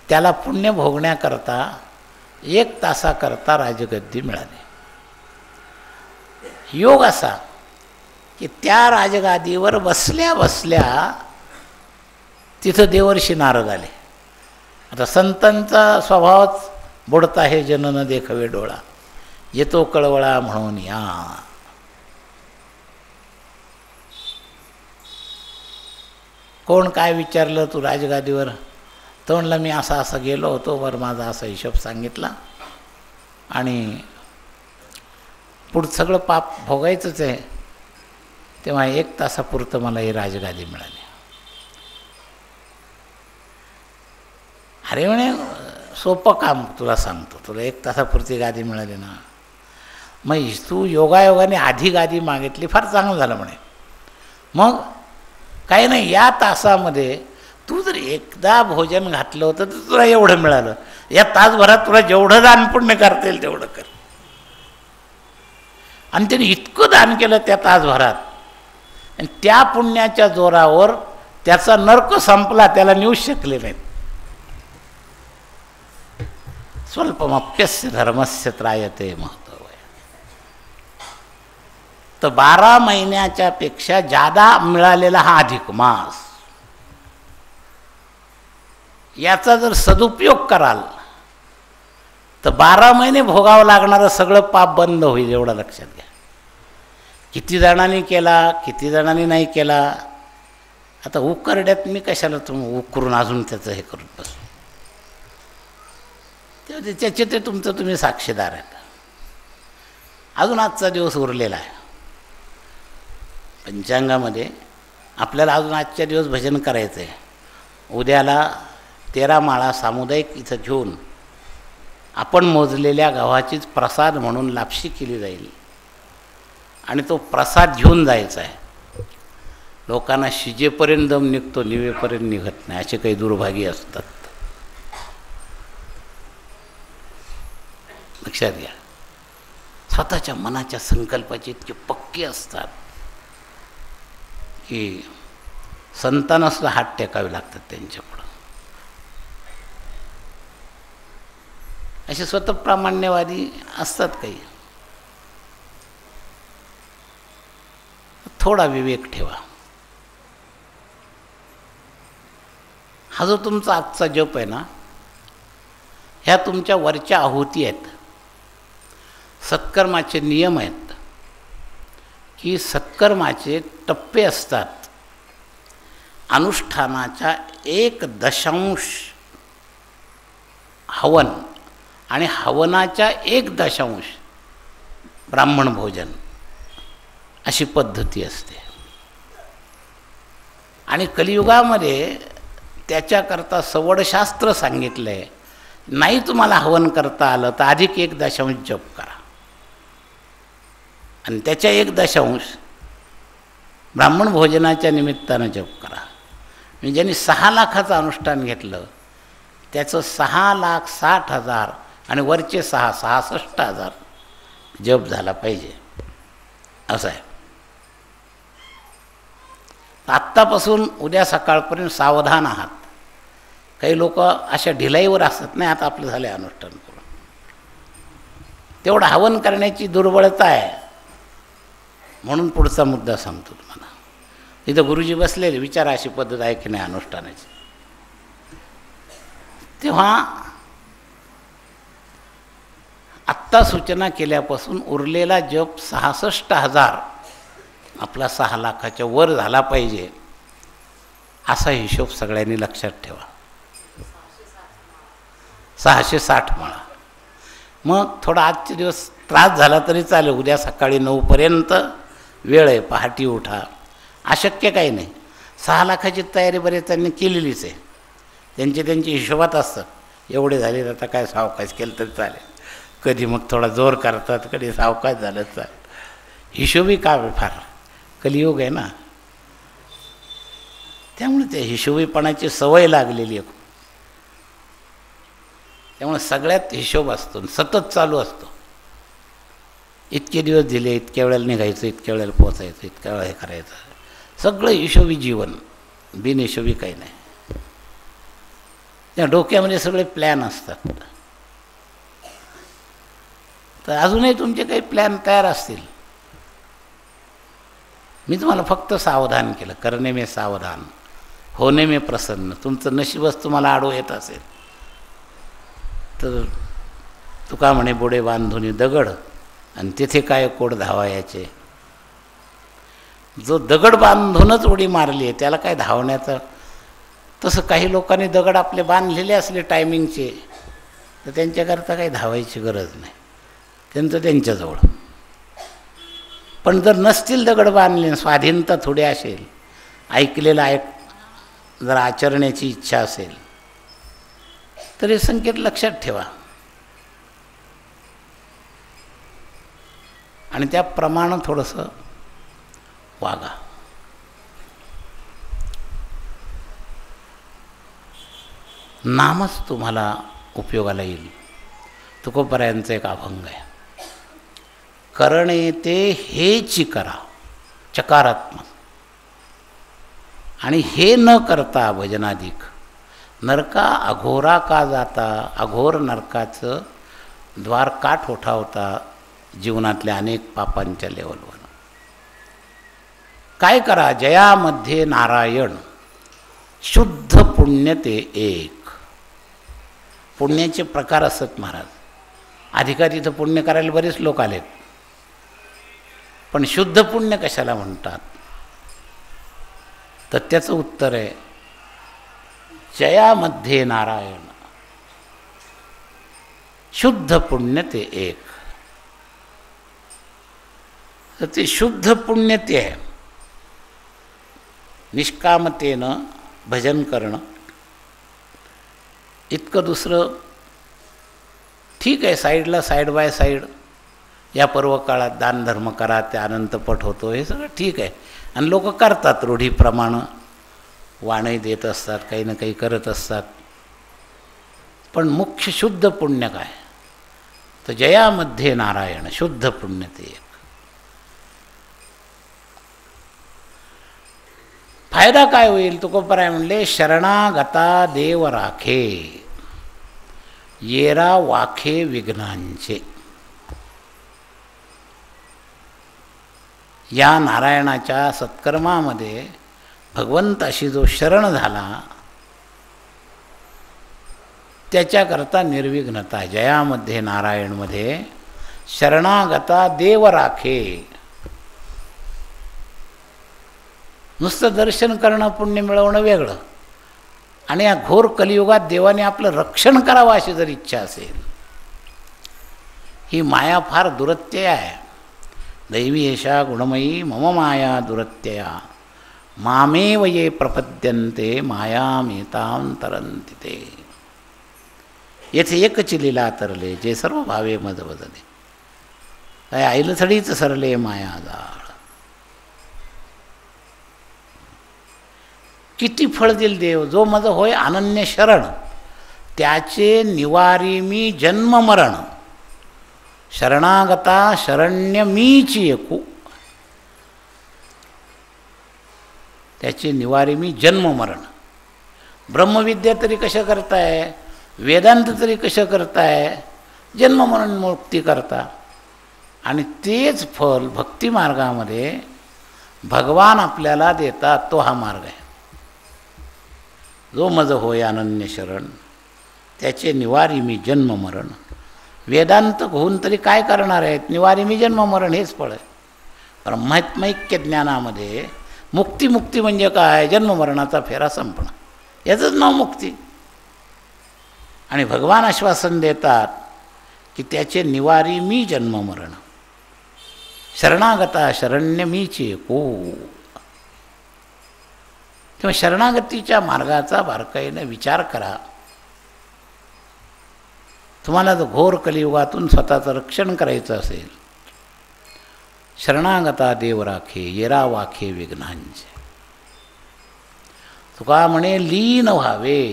त्याला पुण्य भोगण्याकरता 1 तासाकरता राजगद्दी मिळाली. योग असा की त्या राजगादीवर बसल्या बसल्या तिथं देवर्षी नारद आले. आता संतांचा स्वभावच बुडता हे जन न देखवे डोळा, येतो कळवळा म्हणून या. कोण काय विचारलं तू राजगादीवर? तो म्हणला मी असा असा गेलो होतो, वर माझा असा हिशोब सांगितला आणि पुढं सगळं पाप भोगायचंच आहे, तेव्हा 1 तासापुरतं मला ही राजगादी मिळाली. अरे म्हणे सोपं काम तुला सांगतो, तुला 1 तासापुरती गादी मिळाली ना, मग तू योगायोगाने आधी गादी मागितली, फार चांगलं झालं म्हणे. मग काही नाही, या तासामध्ये तू जर एकदा भोजन घातलं होतं तर तुला एवढं मिळालं, या तासभरात तुला जेवढं दान पुण्य करता येईल तेवढं कर. आणि त्याने इतकं दान केलं त्या तासभरात, आणि त्या पुण्याच्या जोरावर त्याचा नरक संपला, त्याला नेऊच शकले नाहीत. स्वल्पमप्यस्य धर्मस्य त्रायते महत्व. तर 12 महिन्याच्या पेक्षा जादा मिळालेला हा अधिक मास, याचा जर सदुपयोग कराल तर 12 महिने भोगावं लागणारं सगळं पाप बंद होईल, एवढं लक्षात घ्या. किती जणांनी केला, किती जणांनी नाही केला, आता उकरड्यात मी कशाला तुम्ही उकरून अजून त्याचं हे करून बसू, त्याचे ते तुमचं तुम्ही साक्षीदार आहेत. अजून आजचा दिवस उरलेला आहे पंचांगामध्ये, आपल्याला अजून आजच्या दिवस भजन करायचं आहे. उद्याला 13 माळा सामुदायिक इथं घेऊन आपण मोजलेल्या गव्हाचीच प्रसाद म्हणून लापशी केली जाईल आणि तो प्रसाद घेऊन जायचा आहे. लोकांना शिजेपर्यंत दम निघतो, निवेपर्यंत निघत नाही, असे काही दुर्भागी असतात. लक्षात घ्या, स्वतःच्या मनाच्या संकल्पाचे इतके पक्के असतात की संतांना सुद्धा हात टेकावे लागतात त्यांच्यापुढं. असे स्वतःप्रामाण्यवादी असतात काही. थोडा विवेक ठेवा. हा जो तुमचा आजचा जप आहे ना, ह्या तुमच्या वरच्या आहुती आहेत, सत्कर्माचे नियम आहेत की सत्कर्माचे टप्पे असतात. अनुष्ठानाच्या 1/10 हवन आणि हवनाच्या 1/10 ब्राह्मण भोजन, अशी पद्धती असते. आणि कलियुगामध्ये त्याच्याकरता सवडशास्त्र सांगितलं आहे. नाही तुम्हाला हवन करता आलं तर अधिक 1/10 जप करा आणि त्याच्या 1/10 ब्राह्मण भोजनाच्या निमित्तानं जप करा. म्हणजे ज्यांनी 6 लाखाचं अनुष्ठान घेतलं त्याचं 6,60,000 आणि वरचे 66,000 जप झाला पाहिजे, असं आहे. आत्तापासून उद्या सकाळपर्यंत सावधान आहात. काही लोक अशा ढिलाईवर असतात, नाही आता आपलं झालं अनुष्ठान करून, तेवढं हवन करण्याची दुर्बळता आहे. म्हणून पुढचा मुद्दा सांगतो तुम्हाला. इथं गुरुजी बसलेले, विचारा अशी पद्धत आहे की नाही अनुष्ठानाची. तेव्हा आत्ता सूचना केल्यापासून उरलेला जप 66,000 आपला 6 लाखाच्या वर झाला पाहिजे असा हिशोब सगळ्यांनी लक्षात ठेवा. 660 माळा. मग थोडा आजचे दिवस त्रास झाला तरी चालेल, उद्या सकाळी 9पर्यंत वेळ आहे, पहाटे उठा. अशक्य काही नाही. 6 लाखाची तयारी बरेचजणांनी केलेलीच आहे. त्यांच्या हिशोबात असतात. एवढे झाले आता काय सावकाश केलं तरी चालेल. कधी मग थोडा जोर करतात, कधी सावकाश झालं चालेल. हिशोबी काम आहे फार. कलियुग आहे ना, त्यामुळे त्या हिशोबीपणाची सवय लागलेली आहे. त्यामुळे सगळ्यात हिशोब असतो, सतत चालू असतो. इतके दिवस दिले, इतक्या वेळेला निघायचं, इतक्या वेळेला पोचायचं, इतक्या वेळा हे करायचं. सगळं हिशोबी जीवन, बिनहिशोबी काही नाही. त्या डोक्यामध्ये सगळे प्लॅन असतात. तर अजूनही तुमचे काही प्लॅन तयार असतील. मी तुम्हाला फक्त सावधान केलं. करणे में सावधान, होणे में प्रसन्न. तुमचं नशीबच तुम्हाला आडो येत असेल तर तुका म्हणे बोडे बांधुनी दगड आणि तिथे काय कोड धावायचे. जो दगड बांधूनच उडी मारली आहे त्याला काय धावण्याचं. तसं काही लोकांनी दगड आपले बांधलेले असले टायमिंगचे तर त्यांच्याकरता काही धावायची गरज नाही, त्यांचं त्यांच्याजवळ. पण जर नसतील दगड बांधले, स्वाधीनता थोडी असेल, ऐकलेलं जर आचरण्याची इच्छा असेल तर हे संकेत लक्षात ठेवा आणि त्याप्रमाणे थोडंसं वागा. नामच तुम्हाला उपयोगाला येईल. तुकोबरायांचं एक अभंग आहे, करणे ते हेची करा चकारात्मक, आणि हे न करता भजनाधिक, नरका अघोरा का जाता. अघोर नरकाचं द्वार का ठोठावता जीवनातल्या अनेक पापांच्या लेवलवर. काय करा, जयामध्ये नारायण, शुद्ध पुण्य ते एक. पुण्याचे प्रकार असत महाराज. अधिकार इथं पुण्य करायला बरेच लोक आलेत, पण शुद्ध पुण्य कशाला म्हणतात तर त्याचं उत्तर आहे जयामध्ये नारायण, शुद्ध पुण्य ते एक. तर ते शुद्ध पुण्य ते आहे. निष्कामतेनं भजन करणं, इतकं दुसरं ठीक आहे. साईडला साईड बाय साईड या पर्व काळात दानधर्म करा, ते अनंतपट होतो, हे सगळं ठीक आहे. आणि लोक करतात रूढीप्रमाणे, वाणही देत असतात, काही ना काही करत असतात. पण मुख्य शुद्ध पुण्य काय तर जयामध्ये नारायण, शुद्ध पुण्य ते एक. फायदा काय होईल तुकोबराय म्हणले, शरणागता देव राखे, येरा वाखे विघ्नांचे. या नारायणाच्या सत्कर्मामध्ये भगवंताशी जो शरण झाला त्याच्याकरता निर्विघ्नता. जयामध्ये नारायणमध्ये शरणागता देव राखे. नुसतं दर्शन करणं, पुण्य मिळवणं वेगळं, आणि या घोर कलियुगात देवाने आपलं रक्षण करावं अशी जर इच्छा असेल, ही माया फार दुरत्यय आहे. दैवी एषा गुणमयी मम माया दुरत्यया, मामेव ये प्रपद्यन्ते मायामेतां तरन्ति ते. येथे एकची लीला तरले, जे सर्व भावे मद बदले. काय ऐलथडीच सरले माया जाळ. किती फळ दिल देव, जो मज होय अनन्य शरण, त्याचे निवारी मी जन्म मरण. शरणागता शरण्य मीची एकू, त्याचे निवारी मी जन्म मरण. ब्रह्मविद्या तरी कशा करताय, वेदांत तरी कशा करताय, जन्म मरण मुक्ती करता. आणि तेच फल भक्तिमार्गामध्ये भगवान आपल्याला देतात, तो हा मार्ग आहे. जो मज होय अनन्य शरण, त्याचे निवारी मी जन्म मरण. वेदांत होऊन तरी काय करणार आहेत, निवारी मी जन्म मरण हेच फळ आहे. ब्रह्मात्मैक्य ज्ञानामध्ये मुक्ती मुक्ती म्हणजे काय? जन्ममरणाचा फेरा संपणं, याचंच नाव मुक्ती. आणि भगवान आश्वासन देतात की त्याचे निवारी मी जन्ममरण, शरणागता शरण्य मीचे को. तेव्हा शरणागतीच्या मार्गाचा बारकाईने विचार करा. तुम्हाला जर घोर कलियुगातून स्वतःचं रक्षण करायचं असेल, शरणागता देव राखे येरा वाखे विघ्नांचे. तुका म्हणे लीन व्हावे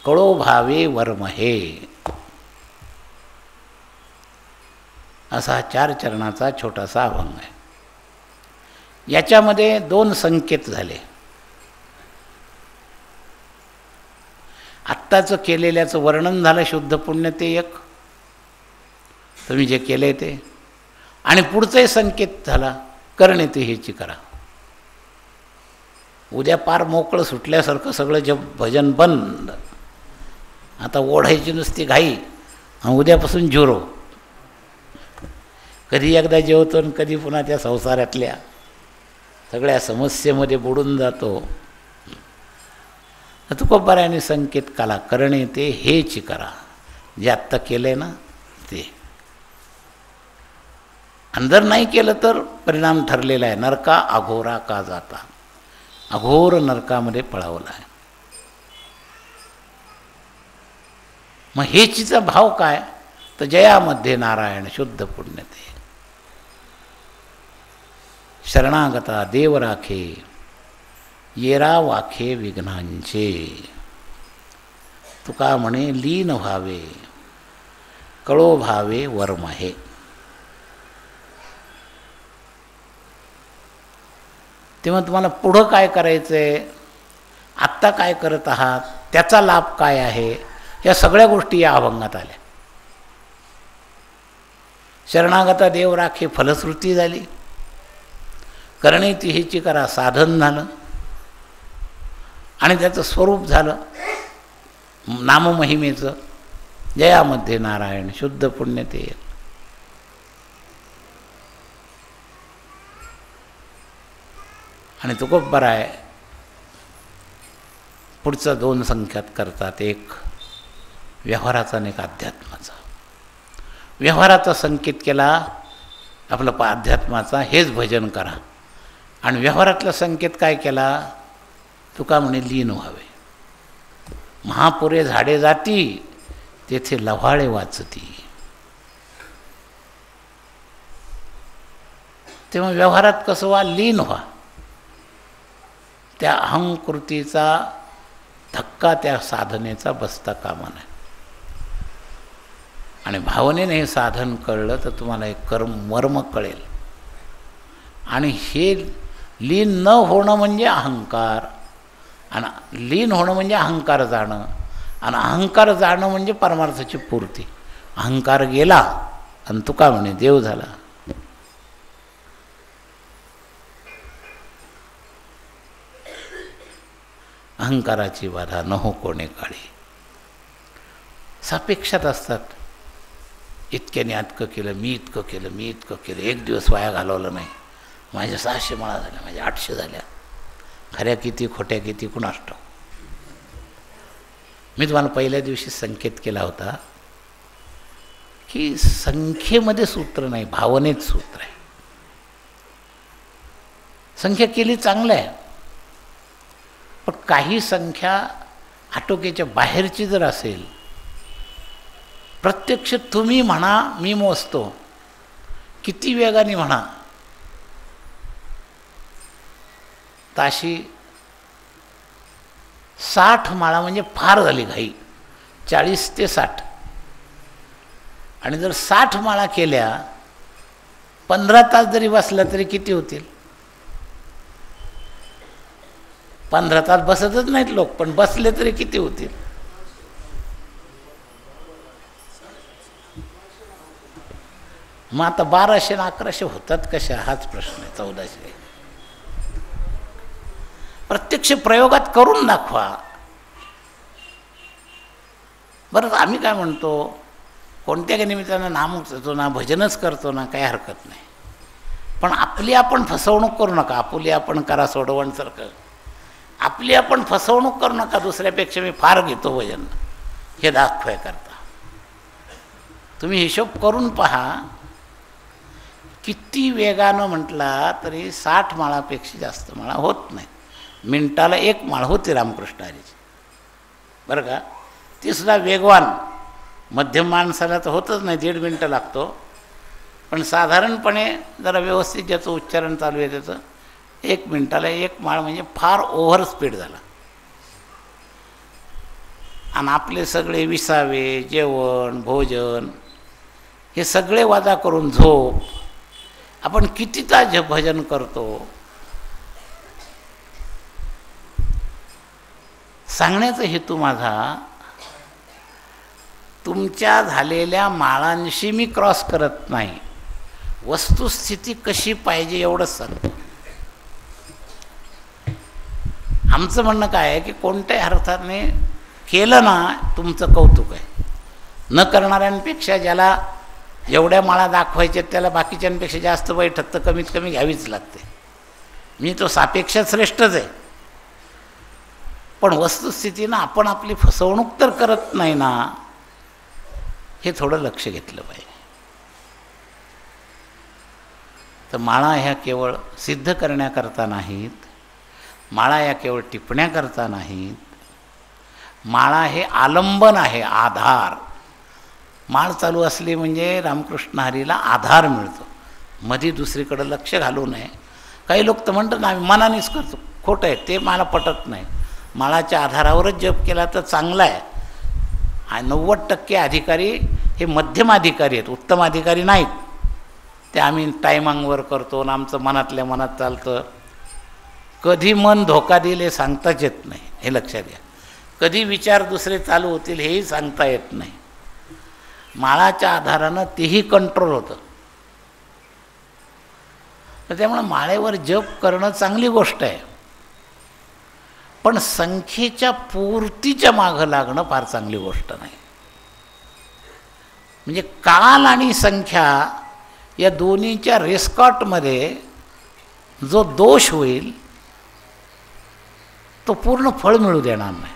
कळो भावे वर्महे. असा 4 चरणाचा छोटासा अभंग आहे. याच्यामध्ये 2 संकेत झाले. आत्ताचं केलेल्याचं वर्णन झालं, शुद्ध पुण्य ते एक, तुम्ही जे केले ते, आणि पुढचाही संकेत झाला, करणे ते हेची करा. उद्या पार मोकळं सुटल्यासारखं सगळं भजन बंद. आता ओढायची नुसती घाई, उद्यापासून झुरो. कधी एकदा जेवतो आणि कधी पुन्हा त्या संसारातल्या सगळ्या समस्येमध्ये बुडून जातो. तुकोबारायाने संकेत काला, करणे ते हेच करा, जे आत्ता केलं ना ते. आणि जर नाही केलं तर परिणाम ठरलेला आहे, नरका अघोरा का जाता, अघोर नरकामध्ये पळावला आहे. मग हेचीचा भाव काय? तर जयामध्ये नारायण शुद्ध पुण्य ते. शरणागता देव राखे येरा वाखे विघ्नांचे. तुका म्हणे लीन व्हावे कळो भावे वर्महे. तेव्हा तुम्हाला पुढं काय करायचं आहे, आत्ता काय करत आहात, त्याचा लाभ काय आहे, या सगळ्या गोष्टी या अभंगात आल्या. शरणागता देव राखे फलश्रुती झाली, करणे ती हेची करा साधन झालं, आणि त्याचं स्वरूप झालं नाममहिमेचं. जयामध्ये नारायण शुद्ध पुण्य ते. आणि तुकोबाराय पुढचं 2 संख्यात करतात, एक व्यवहाराचा आणि एक अध्यात्माचा. व्यवहाराचा संकेत केला आपलं अध्यात्माचा, हेच भजन करा. आणि व्यवहारातला संकेत काय केला? तुका म्हणे लीन व्हावे. महापुरे झाडे जाती तेथे लव्हाळे वाचती. तेव्हा व्यवहारात कसं व्हा? लीन व्हा. त्या अहंकृतीचा धक्का त्या साधनेचा बसता कामा नये. आणि भावनेने हे साधन कळलं तर तुम्हाला एक मर्म कळेल. आणि हे लीन न होणं म्हणजे अहंकार, आणि लीन होणं म्हणजे अहंकार जाणं, आणि अहंकार जाणं म्हणजे परमार्थाची पूर्ती. अहंकार गेला आणि तुका म्हणे देव झाला. अहंकाराची बाधा न हो कोणे काळी. सापेक्षात असतात. इतक्याने इतकं केलं, मी इतकं केलं, मी इतकं केलं, एक दिवस वाया घालवलं नाही. माझ्या 600 माळा झाल्या, माझ्या 800 झाल्या. खऱ्या किती खोट्या किती कुणास ठाऊक. मी तुम्हाला पहिल्या दिवशी संकेत केला होता की संख्येमध्ये सूत्र नाही, भावनेत सूत्र आहे. संख्या केली चांगलं आहे, पण काही संख्या आटोक्याच्या बाहेरची जर असेल, प्रत्यक्ष तुम्ही म्हणा मी मोजतो, किती वेगाने म्हणा, ताशी 60 माळा म्हणजे फार झाली घाई. 40 ते 60. आणि जर 60 माळा केल्या 15 तास जरी बसला तरी किती होतील? 15 तास बसतच नाहीत लोक, पण बसले तरी किती होतील? मग आता 1200 आणि 1100 होतात कशा, हाच प्रश्न आहे. 1400 प्रत्यक्ष प्रयोगात करून दाखवा. बरं, आम्ही काय म्हणतो, कोणत्या निमित्तानं नाम करतो ना, भजनच करतो ना, काही हरकत नाही. पण आपली आपण फसवणूक करू नका. आपली आपण करा सोडवणसारखं. आपली आपण फसवणूक करू नका. दुसऱ्यापेक्षा मी फार घेतो वजन हे दाखवायकरता. तुम्ही हिशोब करून पहा. किती वेगानं म्हटला तरी 60 माळापेक्षा जास्त माळा होत नाही. मिनिटाला 1 माळ होते रामकृष्ण हरीची, बरं का. ती सुद्धा वेगवान. मध्यम माणसाला तर होतच नाही, 1.5 मिनटं लागतो. पण साधारणपणे जरा व्यवस्थित ज्याचं उच्चारण चालू आहे त्याचं 1 मिनिटाला 1 माळ म्हणजे फार ओव्हर स्पीड झाला. आणि आपले सगळे विसावे, जेवण, भोजन हे सगळे वजा करून झोप, आपण कितीदा भजन करतो. सांगण्याचा हेतू माझा तुमच्या झालेल्या माळांशी मी क्रॉस करत नाही. वस्तुस्थिती कशी पाहिजे एवढंच सांगतो. आमचं म्हणणं काय आहे की कोणत्याही अर्थाने केलं ना तुमचं कौतुक आहे. न करणाऱ्यांपेक्षा ज्याला एवढ्या माळा दाखवायच्या त्याला बाकीच्यांपेक्षा जास्त बैठक तर कमीत कमी घ्यावीच लागते. मी तो सापेक्ष श्रेष्ठच आहे. पण वस्तुस्थितीनं आपण आपली फसवणूक तर करत नाही ना, हे थोडं लक्ष घेतलं पाहिजे. तर माळा ह्या केवळ सिद्ध करण्याकरता नाहीत. माळा या केवळ टिपण्याकरता नाहीत. माळा हे आलंबन आहे, आधार. माळ चालू असली म्हणजे रामकृष्ण हरीला आधार मिळतो. मध्ये दुसरीकडं लक्ष घालू नये. काही लोक तर म्हणतात ना आम्ही मनानेच करतो. खोटं आहे, ते मला पटत नाही. माळाच्या आधारावरच जप केला तर चांगला आहे. 90% अधिकारी हे मध्यम अधिकारी आहेत, उत्तम अधिकारी नाहीत. ते आम्ही टायमांगवर करतो आणि आमचं मनातल्या मनात चालतं. कधी मन धोका देईल हे सांगताच येत नाही, हे लक्षात घ्या. कधी विचार दुसरे चालू होतील हेही सांगता येत नाही. माळाच्या आधारानं तेही कंट्रोल होतं. तर त्यामुळे माळेवर जप करणं चांगली गोष्ट आहे. पण संख्येच्या पूर्तीच्या मागं लागणं फार चांगली गोष्ट नाही. म्हणजे काल आणि संख्या या दोन्हीच्या रेस्कॉटमध्ये जो दोष होईल तो पूर्ण फळ मिळू देणार नाही.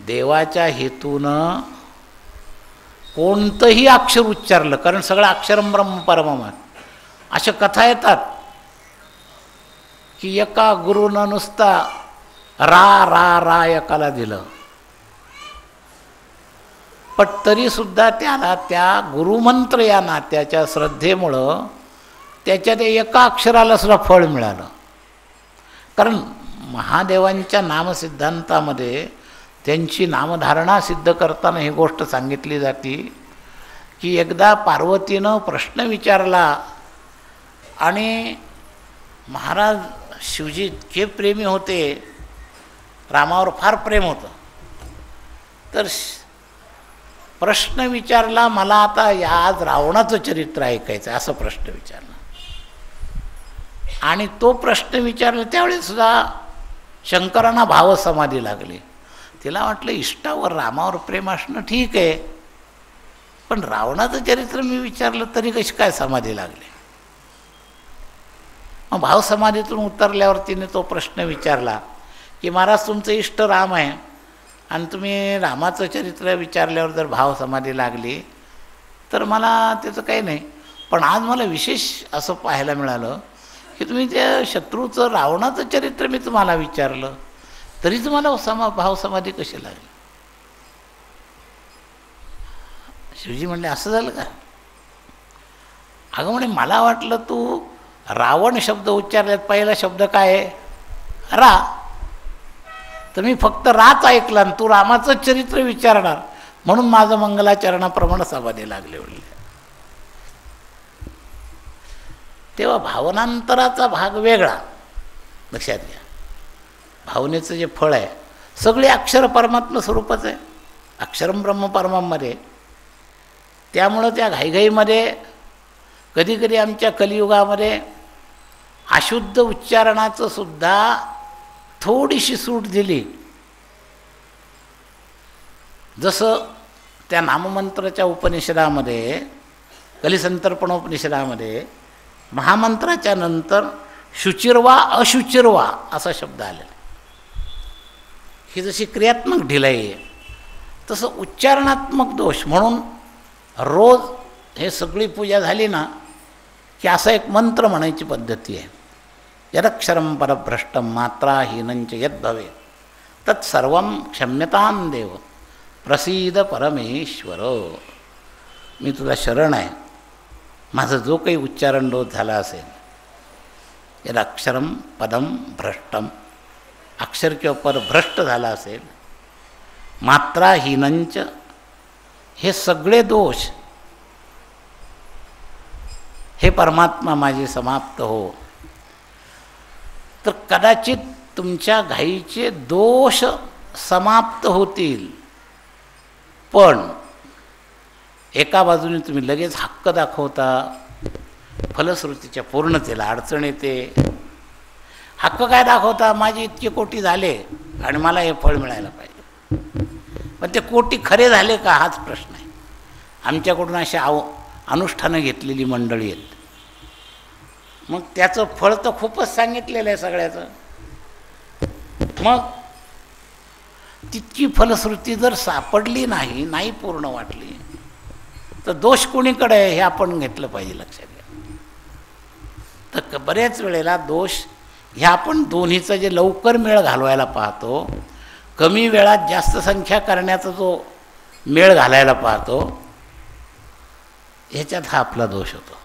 देवाच्या हेतूनं कोणतंही अक्षर उच्चारलं, कारण सगळं अक्षरम ब्रह्म परमम आहे. अशा कथा येतात की एका गुरुनं नुसता रा रा रा एकाला दिलं, पण तरीसुद्धा त्याला त्या गुरुमंत्र या नात्याच्या श्रद्धेमुळं त्याच्या त्या एका अक्षराला सुद्धा फळ मिळालं. कारण महादेवांच्या नामसिद्धांतामध्ये त्यांची नामधारणा सिद्ध करताना ही गोष्ट सांगितली जाते की एकदा पार्वतीनं प्रश्न विचारला आणि महाराज शिवजी इतके प्रेमी होते, रामावर फार प्रेम होतं. तर प्रश्न विचारला, मला आता आज रावणाचं चरित्र ऐकायचं आहे, असं प्रश्न विचारला. आणि तो प्रश्न विचारला त्यावेळेसुद्धा शंकरांना भावसमाधी लागली. तिला वाटलं इष्टावर रामावर प्रेम असणं ठीक आहे, पण रावणाचं चरित्र मी विचारलं तरी कशी काय समाधी लागली. मग भावसमाधीतून उतरल्यावर तिने तो प्रश्न विचारला की महाराज तुमचं इष्ट राम आहे आणि तुम्ही रामाचं चरित्र विचारल्यावर जर भावसमाधी लागली तर मला त्याचं काही नाही, पण आज मला विशेष असं पाहायला मिळालं की तुम्ही त्या शत्रूचं रावणाचं चरित्र मी तुम्हाला विचारलं तरी तुम्हाला भावसमाधी कशी लागली. शिवजी म्हणले असं झालं का? अगं म्हणे मला वाटलं तू रावण शब्द उच्चारल्यात पहिला शब्द काय आहे? रा. तर मी फक्त राच ऐकला आणि तू रामाचं चरित्र विचारणार म्हणून माझं मंगलाचरणाप्रमाणे समाधी लागले म्हणले. तेव्हा भावनांतराचा भाग वेगळा लक्षात घ्या. भावनेचं जे फळ आहे सगळे अक्षर परमात्मा स्वरूपच आहे, अक्षरम ब्रह्म परमामध्ये. त्यामुळं त्या घाईघाईमध्ये कधीकधी आमच्या कलियुगामध्ये अशुद्ध उच्चारणाचं सुद्धा थोडीशी सूट दिली. जसं त्या नाममंत्राच्या उपनिषदामध्ये कलिसंतर्पणोपनिषदामध्ये महामंत्राच्या नंतर शुचिर्वा अशुचिर्वा असा शब्द आलेला. ही जशी क्रियात्मक ढिलाई आहे तसं उच्चारणात्मक दोष. म्हणून रोज हे सगळी पूजा झाली ना की असा एक मंत्र म्हणायची पद्धती आहे. यदक्षरं परभ्रष्टं मात्राहीनंच यद् भवेत् तत्सर्वं क्षम्यतां देव प्रसीद परमेश्वर. मी तुला शरण आहे, माझं जो काही उच्चारण दोष झाला असेल, यदक्षरं पदम भ्रष्टम, अक्षर किंवा पद भ्रष्ट झाला असेल, मात्राहीनंच, हे सगळे दोष हे परमात्मा माझे समाप्त हो. तर कदाचित तुमच्या घाईचे दोष समाप्त होतील, पण एका बाजूने तुम्ही लगेच हक्क दाखवता, फलश्रुतीच्या पूर्णतेला अडचण येते. हक्क काय दाखवता? माझे इतके कोटी झाले आणि मला हे फळ मिळायला पाहिजे. पण ते कोटी खरे झाले का हाच प्रश्न आहे. आमच्याकडून अशी अनुष्ठानं घेतलेली मंडळी आहेत, मग त्याचं फळ तर खूपच सांगितलेलं आहे सगळ्याचं. मग तितकी फलश्रुती जर सापडली नाही पूर्ण वाटली तर दोष कोणीकडे आहे हे आपण घेतलं पाहिजे लक्षात घ्या. तर बऱ्याच वेळेला दोष ह्या आपण दोन्हीचं जे लवकर मेळ घालवायला पाहतो, कमी वेळात जास्त संख्या करण्याचा जो मेळ घालायला पाहतो, ह्याच्यात हा आपला दोष होतो.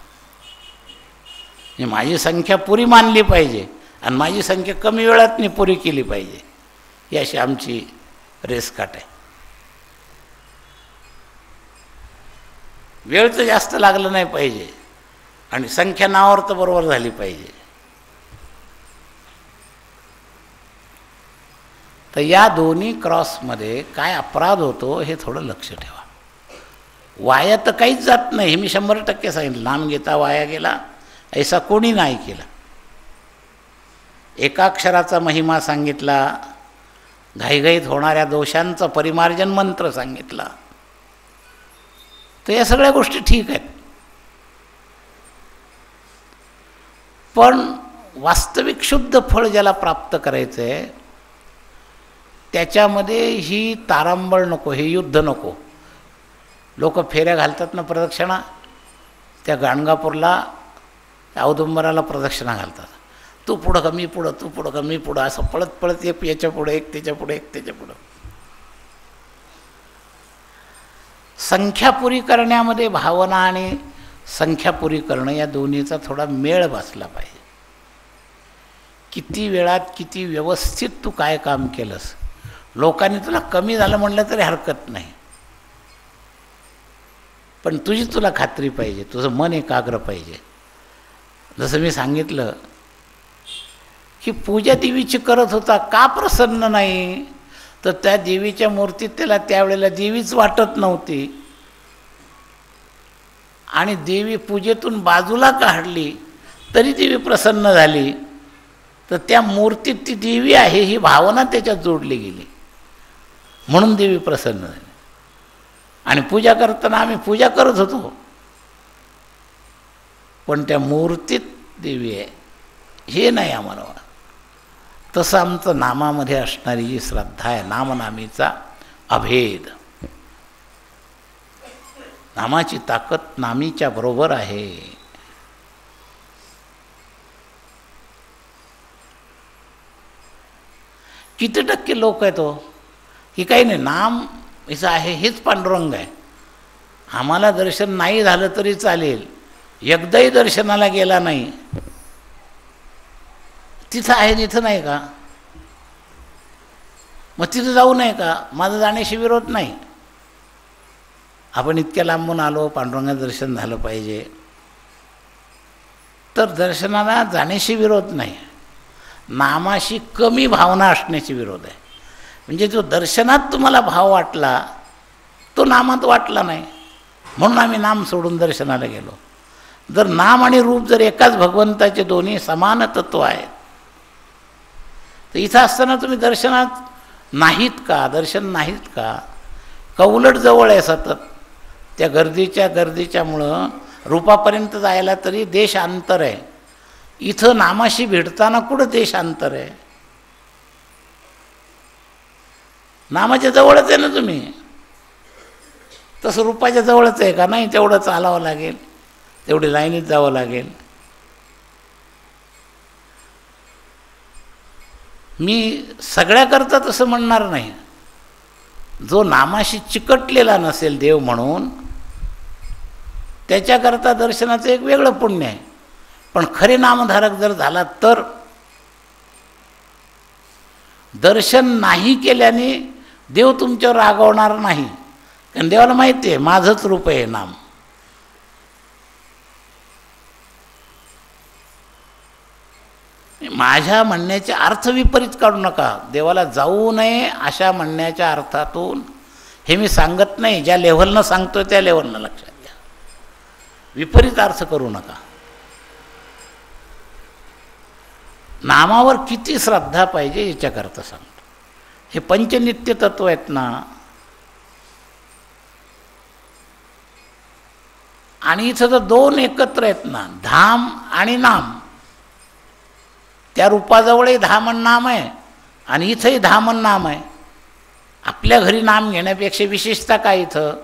माझी संख्या पुरी मानली पाहिजे आणि माझी संख्या कमी वेळात मी पुरी केली पाहिजे, ही अशी आमची रेसकाट आहे. वेळ तर जास्त लागलं नाही पाहिजे आणि संख्या नावावर तर बरोबर झाली पाहिजे. तर या दोन्ही क्रॉसमध्ये काय अपराध होतो हे थोडं लक्ष ठेवा. वाया तर काहीच जात नाही, हे मी 100% सांगितलं. नाम घेता वाया गेला ऐसा कोणी नाही केला. एकाक्षराचा महिमा सांगितला, घाईघाईत होणाऱ्या दोषांचा परिमार्जन मंत्र सांगितला, तर या सगळ्या गोष्टी ठीक आहेत. पण वास्तविक शुद्ध फळ ज्याला प्राप्त करायचं आहे त्याच्यामध्ये ही तारांबळ नको, हे युद्ध नको. लोक फेऱ्या घालतात ना प्रदक्षिणा, त्या गाणगापूरला औदुंबराला प्रदक्षिणा घालतात. तू पुढं का मी पुढं, तू पुढं का मी पुढं, असं पळत पळत एक याच्या पुढं एक त्याच्या पुढं एक त्याच्या पुढं. संख्यापुरी करण्यामध्ये भावना आणि संख्यापुरी करणं या दोन्हीचा थोडा मेळ बसला पाहिजे. किती वेळात किती व्यवस्थित तू काय काम केलंस, लोकांनी तुला कमी झालं म्हटलं तरी हरकत नाही, पण तुझी तुला खात्री पाहिजे, तुझं मन एकाग्र पाहिजे. जसं मी सांगितलं की पूजा देवीची करत होता, का प्रसन्न नाही? तर त्या देवीच्या मूर्तीत त्याला त्यावेळेला देवीच वाटत नव्हती आणि देवी पूजेतून बाजूला काढली तरी देवी प्रसन्न झाली. तर त्या मूर्तीत ती देवी आहे ही भावना त्याच्यात जोडली गेली, म्हणून देवी प्रसन्न झाली. आणि पूजा करताना आम्ही पूजा करत होतो, पण त्या मूर्तीत देवी आहे हे नाही आम्हाला. तसं आमचं नामामध्ये असणारी जी श्रद्धा आहे, नामनामीचा अभेद, नामाची ताकद नामीच्या बरोबर आहे. किती टक्के लोक आहेत हो की काही नाही, नाम हिचं आहे हेच पांडुरंग आहे, आम्हाला दर्शन नाही झालं तरी चालेल, एकदाही दर्शनाला गेला नाही, तिथं आहे तिथं नाही का, मग तिथं जाऊ नये का? माझं जाण्याशी विरोध नाही. आपण इतक्या लांबून आलो, पांडुरंगाचं दर्शन झालं पाहिजे, तर दर्शनाला जाण्याशी विरोध नाही, नामाशी कमी भावना असण्याची विरोध आहे. म्हणजे जो दर्शनात तुम्हाला भाव वाटला तो नामात वाटला नाही, म्हणून आम्ही नाम सोडून दर्शनाला गेलो. जर नाम आणि रूप जर एकाच भगवंताचे दोन्ही समान तत्व आहेत, तर इथं असताना तुम्ही दर्शनात नाहीत का? दर्शन नाहीत का? का उलट जवळ आहे सतत? त्या गर्दीच्यामुळं रूपापर्यंत जायला तरी देशांतर आहे. इथं नामाशी भेटताना कुठं देशांतर आहे? नामाच्या जवळच आहे ना तुम्ही. तसं रूपाच्या जवळच आहे का? नाही, तेवढं चालावं लागेल, तेवढी लाईनीत जावं लागेल. मी सगळ्याकरता तसं म्हणणार नाही. जो नामाशी चिकटलेला नसेल देव म्हणून, त्याच्याकरता दर्शनाचं एक वेगळं पुण्य आहे. पण खरे नामधारक जर झाला तर दर्शन नाही केल्याने देव तुमच्यावर रागवणार नाही. कारण देवाला माहिती आहे माझंच रूप आहे नाम. माझ्या म्हणण्याचे अर्थ विपरीत काढू नका. देवाला जाऊ नये अशा म्हणण्याच्या अर्थातून हे मी सांगत नाही. ज्या लेव्हलनं सांगतोय त्या लेव्हलनं लक्षात घ्या. विपरीत अर्थ करू नका. नामावर किती श्रद्धा पाहिजे याच्याकरता सांगतो. हे पंचनित्य तत्व आहेत ना, आणि इथं तर दोन एकत्र आहेत ना, धाम आणि नाम. त्या रूपाजवळही धाम आणि नाम आहे आणि इथंही धाम आणि नाम आहे. आपल्या घरी नाम घेण्यापेक्षा विशेषता काय इथं?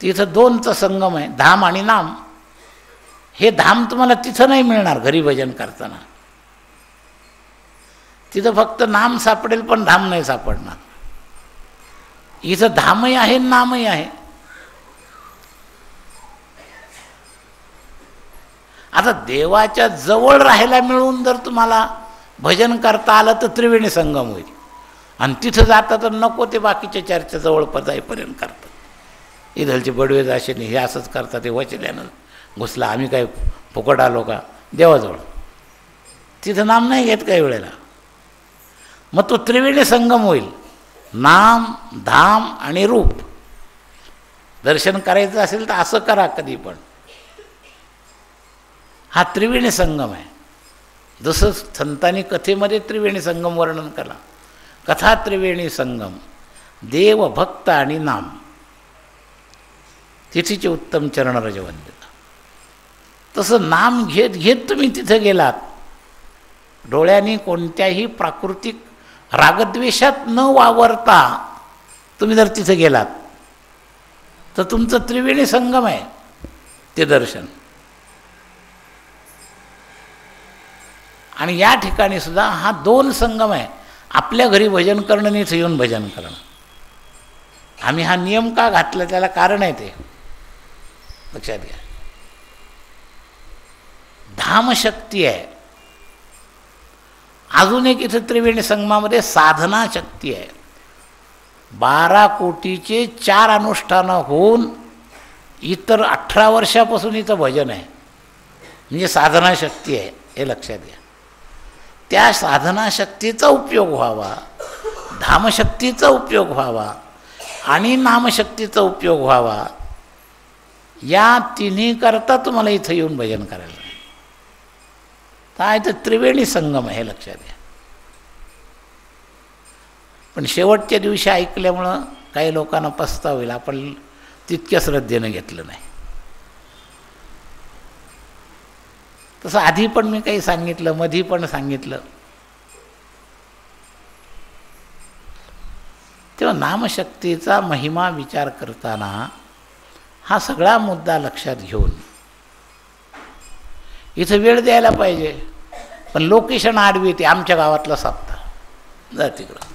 तिथं दोनचं संगम आहे, धाम आणि नाम. हे धाम तुम्हाला तिथं नाही मिळणार घरी भजन करताना. तिथं फक्त नाम सापडेल पण धाम नाही सापडणार. इथं धामही आहे नामही आहे. आता देवाच्या जवळ राहायला मिळून जर तुम्हाला भजन करता आलं तर त्रिवेणी संगम होईल. आणि तिथं जाता तर नको ते बाकीच्या चर्चा जवळ जाईपर्यंत करतात. इथलचे बडवे जाशेने हे असंच करतात, ते वचल्यानं घुसला, आम्ही काय फुकट आलो का देवाजवळ. तिथं नाम नाही घेत काही वेळेला. मग तो त्रिवेणी संगम होईल. नाम, धाम आणि रूप. दर्शन करायचं असेल तर असं करा कधी पण. हा त्रिवेणी संगम आहे. जसं संतांनी कथेमध्ये त्रिवेणी संगम वर्णन केला. कथा त्रिवेणी संगम, देव, भक्त आणि नाम. तिथीचे उत्तम चरण रजवंदिता. तसं नाम घेत घेत तुम्ही तिथं गेलात, डोळ्यांनी कोणत्याही प्राकृतिक रागद्वेषात न वावरता तुम्ही जर तिथं गेलात तर तुमचं त्रिवेणी संगम आहे ते दर्शन. आणि या ठिकाणी सुद्धा हा दोन संगम आहे. आपल्या घरी भजन करणं आणि इथं येऊन भजन करणं. आम्ही हा नियम का घातला त्याला कारण आहे ते लक्षात घ्या. धामशक्ती आहे. अजून एक इथं त्रिवेणी संगमामध्ये साधना शक्ती आहे. 12 कोटीचे 4 अनुष्ठानं होऊन इतर 18 वर्षापासून इथं भजन आहे. म्हणजे साधना शक्ती आहे हे लक्षात घ्या. त्या साधना शक्तीचा उपयोग व्हावा, धामशक्तीचा उपयोग व्हावा आणि नामशक्तीचा उपयोग व्हावा, या तिन्ही करता तुम्हाला इथं येऊन भजन करायला. काय तर त्रिवेणी संगम आहे हे लक्षात घ्या. पण शेवटच्या दिवशी ऐकल्यामुळं काही लोकांना पस्ताव होईल, आपण तितक्या श्रद्धेनं घेतलं नाही. तसं आधी पण मी काही सांगितलं, मधी पण सांगितलं. तेव्हा नामशक्तीचा महिमा विचार करताना हा सगळा मुद्दा लक्षात घेऊन इथं वेळ द्यायला पाहिजे. पण लोकेशन आडवी येते, आमच्या गावातला सप्ताह जा तिकडं.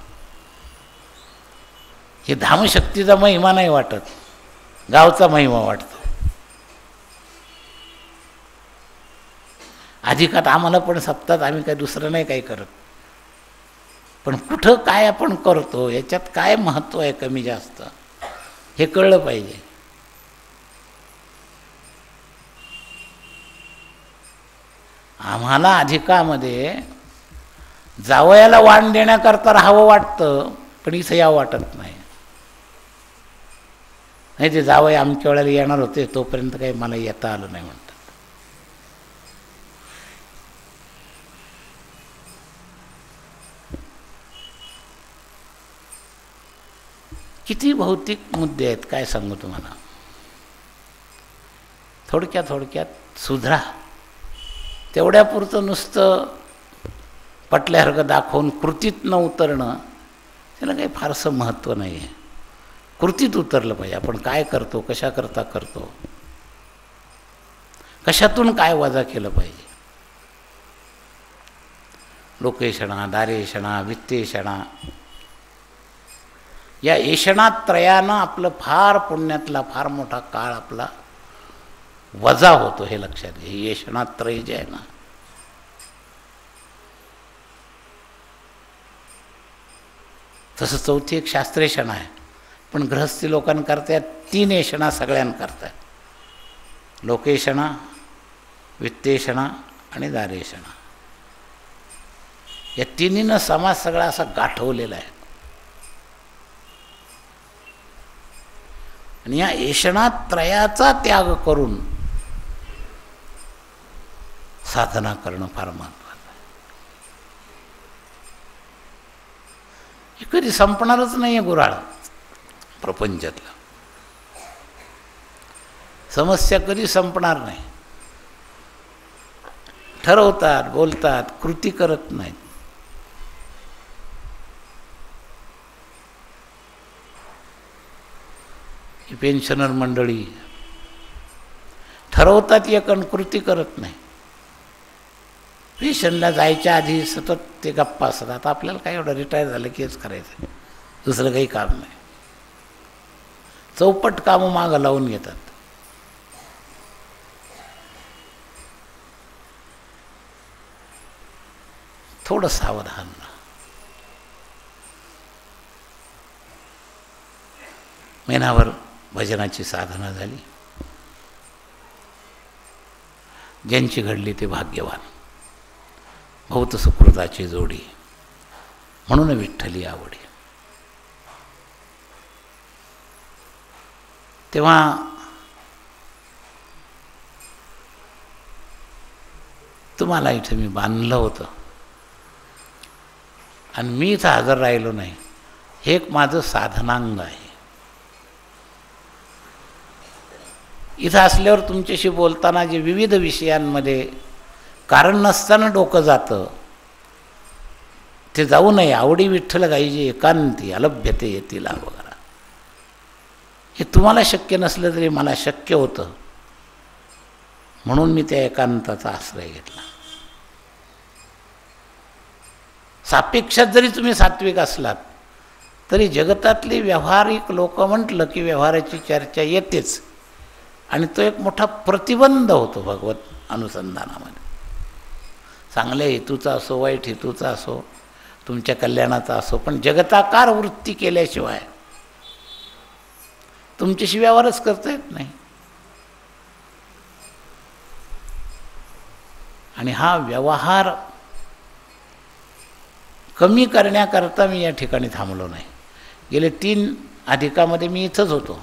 हे धामशक्तीचा महिमा नाही वाटत, गावचा महिमा वाटतो. अधिकात आम्हाला पण सप्ताहात आम्ही काही दुसरं नाही काही करत. पण कुठं काय आपण करतो याच्यात काय महत्त्व आहे कमी जास्त हे कळलं पाहिजे. आम्हाला अधिकामध्ये जावयाला वाण देण्याकरता राहावं वाटतं, पण इथं यावं वाटत नाही. नाही ते जावई आमच्या वेळेला येणार होते तोपर्यंत काही मला येता आलं नाही म्हणतात. किती भौतिक मुद्दे आहेत काय सांगू तुम्हाला. थोडक्यात सुधरा. तेवढ्यापुरतं नुसतं पटल्यासारखं दाखवून कृतीत न उतरणं त्याला काही फारसं महत्त्व नाही आहे. कृतीत उतरलं पाहिजे. आपण काय करतो, कशाकरता करतो, कशातून काय वजा केलं पाहिजे. लोकेशणा, दारेशणा, वित्तेशणा या एषणात्रयानं आपलं फार पुण्यातला फार मोठा काळ आपला वजा होतो, हे लक्षात घे. हे एषणात्रय जे आहे ना, तसं चौथी एक शास्त्रेषणा आहे, पण गृहस्थी लोकांकरता 3 एषणा सगळ्यांकरता. लोकेशणा, वित्तेषणा आणि दारेशणा या तिन्हीनं समाज सगळा असा गाठवलेला आहे. आणि या एषणात्रयाचा त्याग करून साधना करणं फार महत्त्वाचं आहे. हे कधी संपणारच नाही आहे गुऱ्हाळ प्रपंचातलं. समस्या कधी संपणार नाही. ठरवतात, बोलतात, कृती करत नाहीत. ही पेन्शनर मंडळी ठरवतात एक आणि कृती करत नाही. पेन्शनला जायच्या आधी सतत ते गप्पा असतात. आता आपल्याला काय एवढं रिटायर झालं की हेच करायचं, दुसरं काही काम नाही. चौपट कामं मागं लावून घेतात. थोडं सावधान राहा. महिनाभर भजनाची साधना झाली. ज्यांची घडली ते भाग्यवान. बहुत सुकृताची जोडी, म्हणून विठ्ठली आवडी. तेव्हा तुम्हाला इथं मी बांधलं होतं आणि मी इथं हजर राहिलो नाही, हे एक माझं साधनांग आहे. इथं असल्यावर तुमच्याशी बोलताना जे विविध विषयांमध्ये कारण नसताना डोकं जातं ते जाऊ नये. आवडी विठ्ठल गायी एकांती अलभ्यते येतील वगैरे, हे तुम्हाला शक्य नसलं तरी मला शक्य होतं, म्हणून मी त्या एकांताचा आश्रय घेतला. सापेक्षात जरी तुम्ही सात्विक असलात तरी जगतातली व्यावहारिक लोक म्हटलं की व्यवहाराची चर्चा येतेच, आणि तो एक मोठा प्रतिबंध होतो भगवत अनुसंधानामध्ये. चांगल्या हेतूचा असो, वाईट हेतूचा असो, तुमच्या कल्याणाचा असो, पण जगताकार वृत्ती केल्याशिवाय तुमच्याशी व्यवहारच करता येत नाही. आणि हा व्यवहार कमी करण्याकरता मी या ठिकाणी थांबलो नाही. गेले 3 अधिकामध्ये मी इथंच होतो.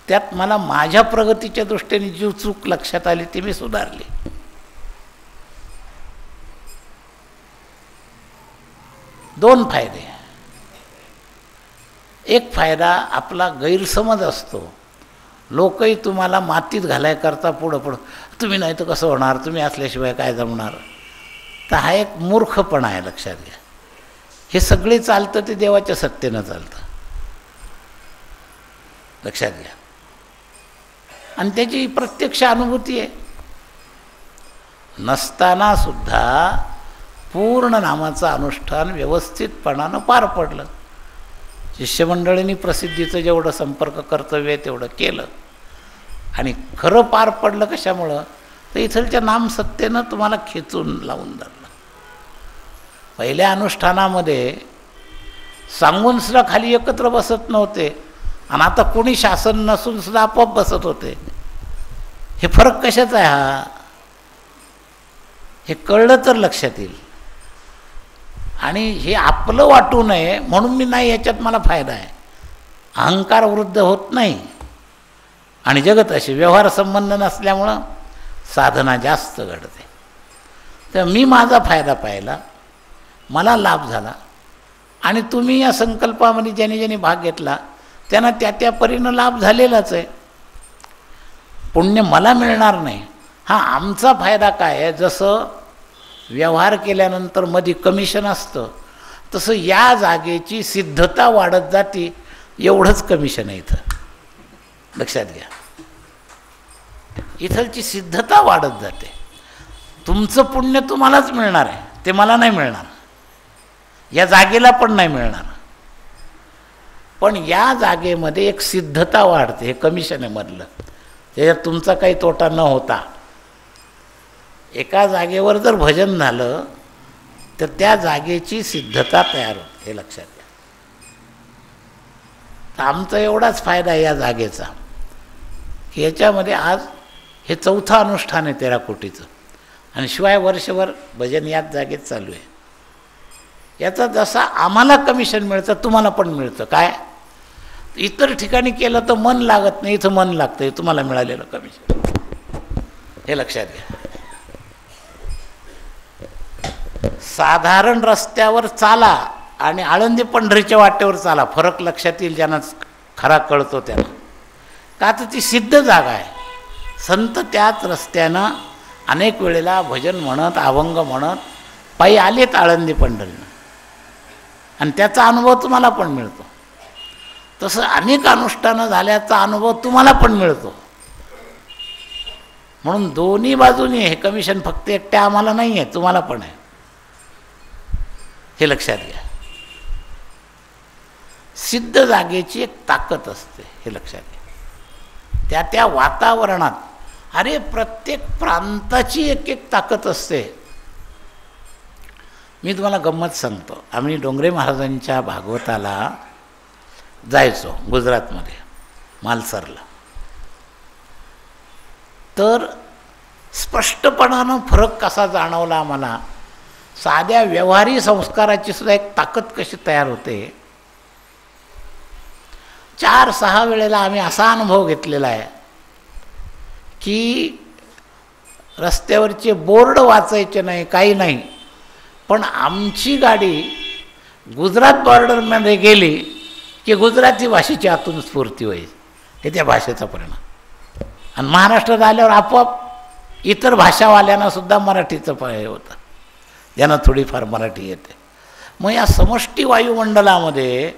त्यात मला माझ्या प्रगतीच्या दृष्टीने जी चूक लक्षात आली ती मी सुधारली. दोन फायदे. एक फायदा आपला गैरसमज असतो. लोकही तुम्हाला मातीत घालायकरता पुढं तुम्ही नाही तर कसं होणार, तुम्ही असल्याशिवाय काय जमणार. तर हा एक मूर्खपणा आहे, लक्षात घ्या. हे सगळे चालतं ते देवाच्या सत्तेनं चालतं, लक्षात घ्या. आणि त्याची प्रत्यक्ष अनुभूती आहे. नसताना सुद्धा पूर्ण नामाचं अनुष्ठान व्यवस्थितपणानं पार पडलं. शिष्यमंडळींनी प्रसिद्धीचं जेवढं संपर्क कर्तव्य आहे तेवढं केलं, आणि खरं पार पडलं कशामुळं, तर इथलच्या नामसत्तेनं तुम्हाला खेचून लावून धरलं. पहिल्या अनुष्ठानामध्ये सांगून सुद्धा खाली एकत्र बसत नव्हते, आणि आता कोणी शासन नसून सुद्धा आपोआप बसत होते. हे फरक कशाचा आहे हा, हे कळलं तर लक्षात येईल. आणि हे आपलं वाटू नये म्हणून मी नाही, याच्यात मला फायदा आहे. अहंकार वृद्ध होत नाही, आणि जगत असे व्यवहार संबंध नसल्यामुळं साधना जास्त घडते. तर मी माझा फायदा पाहिला, मला लाभ झाला, आणि तुम्ही या संकल्पामध्ये ज्याने ज्याने भाग घेतला त्यांना त्या त्या परीनं लाभ झालेलाच आहे. पुण्य मला मिळणार नाही. हां, आमचा फायदा काय आहे, जसं व्यवहार केल्यानंतर मध्ये कमिशन असतं तसं या जागेची सिद्धता वाढत जाते, एवढंच कमिशन आहे इथं. लक्षात घ्या, इथलची सिद्धता वाढत जाते. तुमचं पुण्य तुम्हालाच मिळणार आहे, ते मला नाही मिळणार, या जागेला पण नाही मिळणार. पण या जागेमध्ये एक सिद्धता वाढते, हे कमिशन आहे मधलं, त्याच्यात तुमचा काही तोटा न होता. एका जागेवर जर भजन झालं तर त्या जागेची सिद्धता तयार होते, हे लक्षात घ्या. तर आमचा एवढाच फायदा आहे या जागेचा की याच्यामध्ये आज हे 4थं अनुष्ठान आहे 13 कोटीचं, आणि शिवाय वर्षभर भजन याच जागेत चालू आहे. याचा जसा आम्हाला कमिशन मिळतं तुम्हाला पण मिळतं. काय, इतर ठिकाणी केलं तर मन लागत नाही, इथं मन लागतं, हे तुम्हाला मिळालेलं कमिशन, हे लक्षात घ्या. साधारण रस्त्यावर चाला आणि आळंदी पंढरीच्या वाटेवर चाला, फरक लक्षात येईल ज्यांना खरा कळतो त्यांना. का तर ती सिद्ध जागा आहे. संत त्याच रस्त्यानं अनेक वेळेला भजन म्हणत अभंग म्हणत पायी आलेत आळंदी पंढरीनं, आणि त्याचा अनुभव तुम्हाला पण मिळतो. तसं अनेक अनुष्ठानं झाल्याचा अनुभव तुम्हाला पण मिळतो. म्हणून दोन्ही बाजूनी हे कमिशन फक्त एकट्या आम्हाला नाही आहे, तुम्हाला पण आहे, हे लक्षात घ्या. सिद्ध जागेची एक ताकद असते, हे लक्षात घ्या. त्या वातावरणात, अरे प्रत्येक प्रांताची एक एक ताकद असते. मी तुम्हाला गंमत सांगतो. आम्ही डोंगरे महाराजांच्या भागवताला जायचो गुजरातमध्ये, मालसरला. तर स्पष्टपणानं फरक कसा जाणवला आम्हाला, साध्या व्यवहारी संस्काराची सुद्धा एक ताकद कशी तयार होते. 4-6 वेळेला आम्ही असा अनुभव घेतलेला आहे की रस्त्यावरचे बोर्ड वाचायचे नाही, काही नाही, पण आमची गाडी गुजरात बॉर्डरमध्ये गेली की गुजराती भाषेची आतून स्फूर्ती व्हायची, हे त्या भाषेचा परिणाम. आणि महाराष्ट्रात आल्यावर आपोआप इतर भाषावाल्यांनासुद्धा मराठीचं हे होतं, ज्यांना थोडीफार मराठी येते. मग या समष्टी वायुमंडलामध्ये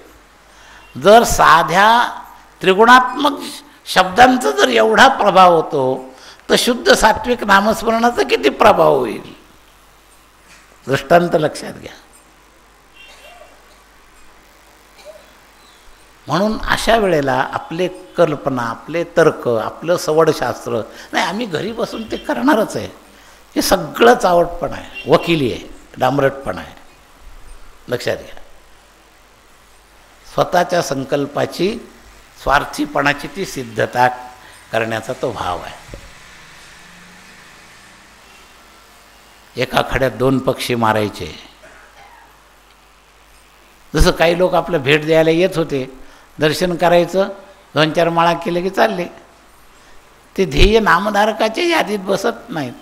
जर साध्या त्रिगुणात्मक शब्दांचा जर एवढा प्रभाव होतो तर शुद्ध सात्विक नामस्मरणाचा किती प्रभाव होईल, दृष्टांत लक्षात घ्या. म्हणून अशा वेळेला आपले कल्पना, आपले तर्क, आपलं सवडशास्त्र नाही, आम्ही घरी बसून ते करणारच आहे, हे सगळं चावटपण आहे, वकिली आहे, डांबरटपण आहे, लक्षात घ्या. स्वतःच्या संकल्पाची, स्वार्थीपणाची ती सिद्धता करण्याचा तो भाव आहे. एका खड्यात 2 पक्षी मारायचे. जसं काही लोक आपलं भेट द्यायला येत होते, दर्शन करायचं, 2-4 माळा केले की चालले. ते ध्येय नामधारकाच्या यादीत बसत नाहीत,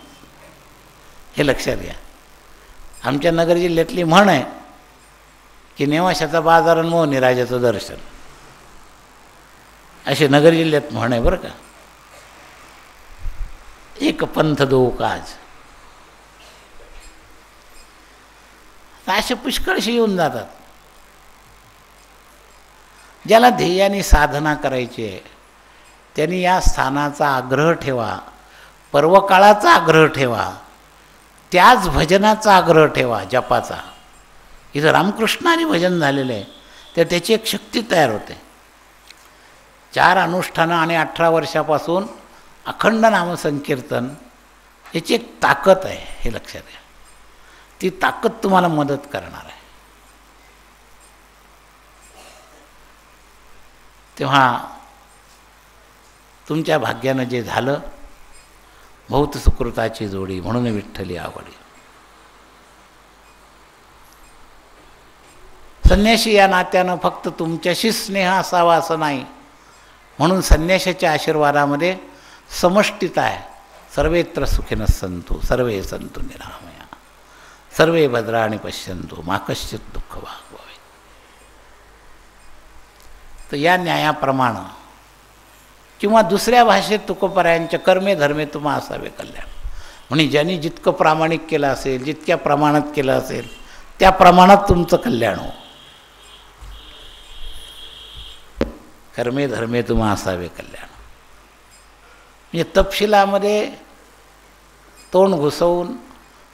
हे लक्षात घ्या. आमच्या नगर जिल्ह्यातली म्हण आहे की नेवाशाचा बाजार आणि मोहनी राजाचं दर्शन, असे नगर जिल्ह्यात म्हण आहे बरं का. एक पंथ दो काज, असे पुष्कळशी येऊन जातात. ज्याला ध्येयाने साधना करायची आहे त्यांनी या स्थानाचा आग्रह ठेवा, पर्वकाळाचा आग्रह ठेवा, त्याच भजनाचा आग्रह ठेवा, जपाचा. इथं रामकृष्णाने भजन झालेलं आहे, तर त्याची एक शक्ती तयार होते. 4 अनुष्ठानं आणि 18 वर्षापासून अखंड नामसंकीर्तन, याची एक ताकद आहे, हे लक्षात घ्या. ती ताकद तुम्हाला मदत करणार आहे. तेव्हा तुमच्या भाग्यानं जे झालं, बहुत सुकृताची जोडी म्हणून विठ्ठली आवडी. संन्यासी या नात्यानं फक्त तुमच्याशी स्नेह असावा असं नाही, म्हणून संन्यासाच्या आशीर्वादामध्ये समष्टीता आहे. सर्वेत्र सुखिनः सन्तु सर्वे सन्तु निरामया सर्वे भद्राणि पश्यन्तु मा कश्चित् दुःख भाग भवेत्. तर या न्यायाप्रमाणे किंवा दुसऱ्या भाषेत तुकोबरायांच्या कर्मे धर्मे तुम्हा असावे कल्याण. म्हणजे ज्यांनी जितकं प्रामाणिक केलं असेल, जितक्या प्रमाणात केलं असेल त्या प्रमाणात तुमचं कल्याण हो. कर्मे धर्मे तुम्हा असावे कल्याण. म्हणजे तपशिलामध्ये तोंड घुसवून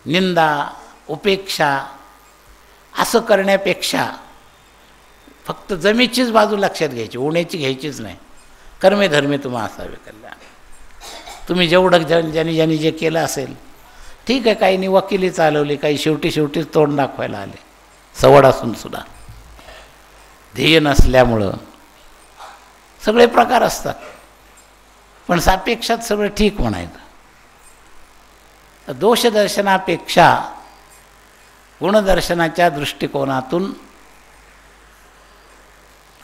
निंदा उपेक्षा असं करण्यापेक्षा फक्त जमेचीच बाजू लक्षात घ्यायची, उण्याची घ्यायचीच नाही. कर्मे धर्मे तुम्हा असावे कल्याण. तुम्ही जेवढं ज्यांनी जे केलं असेल ठीक आहे. काहींनी वकिली चालवली, काही शेवटीच तोंड दाखवायला आले, सवड असून सुद्धा ध्येय नसल्यामुळं सगळे प्रकार असतात. पण सापेक्षात सगळं ठीक म्हणायचं. तर दोषदर्शनापेक्षा गुणदर्शनाच्या दृष्टिकोनातून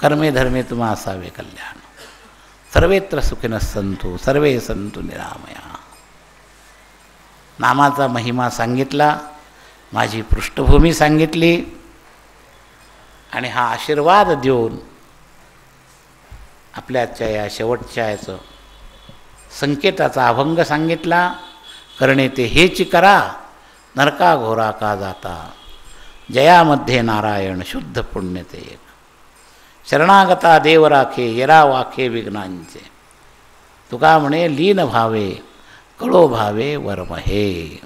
कर्मे धर्मे तुम्हा असावे कल्याण. सर्वेत्र सुखिनः सन्तु सर्वे सन्तु निरामया. नामाचा महिमा सांगितला, माझी पृष्ठभूमी सांगितली आणि हा आशीर्वाद देऊन आपल्याच्या या शेवटच्या याचं संकेताचा अभंग सांगितला. करणे ते हेची करा, नरका घोरा का जाता, जयामध्ये नारायण शुद्ध पुण्य ते एक. शरणागता देव राखे, येरा वाखे विघ्नांचे. तुका म्हणे लीन भावे, कळो भावे वर्महे.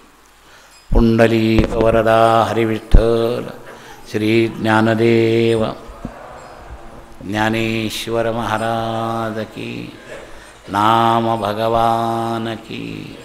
पुंडलिक वरदा हरिविठ्ठल श्री ज्ञानदेव ज्ञानेश्वर महाराज की. नाम भगवान की.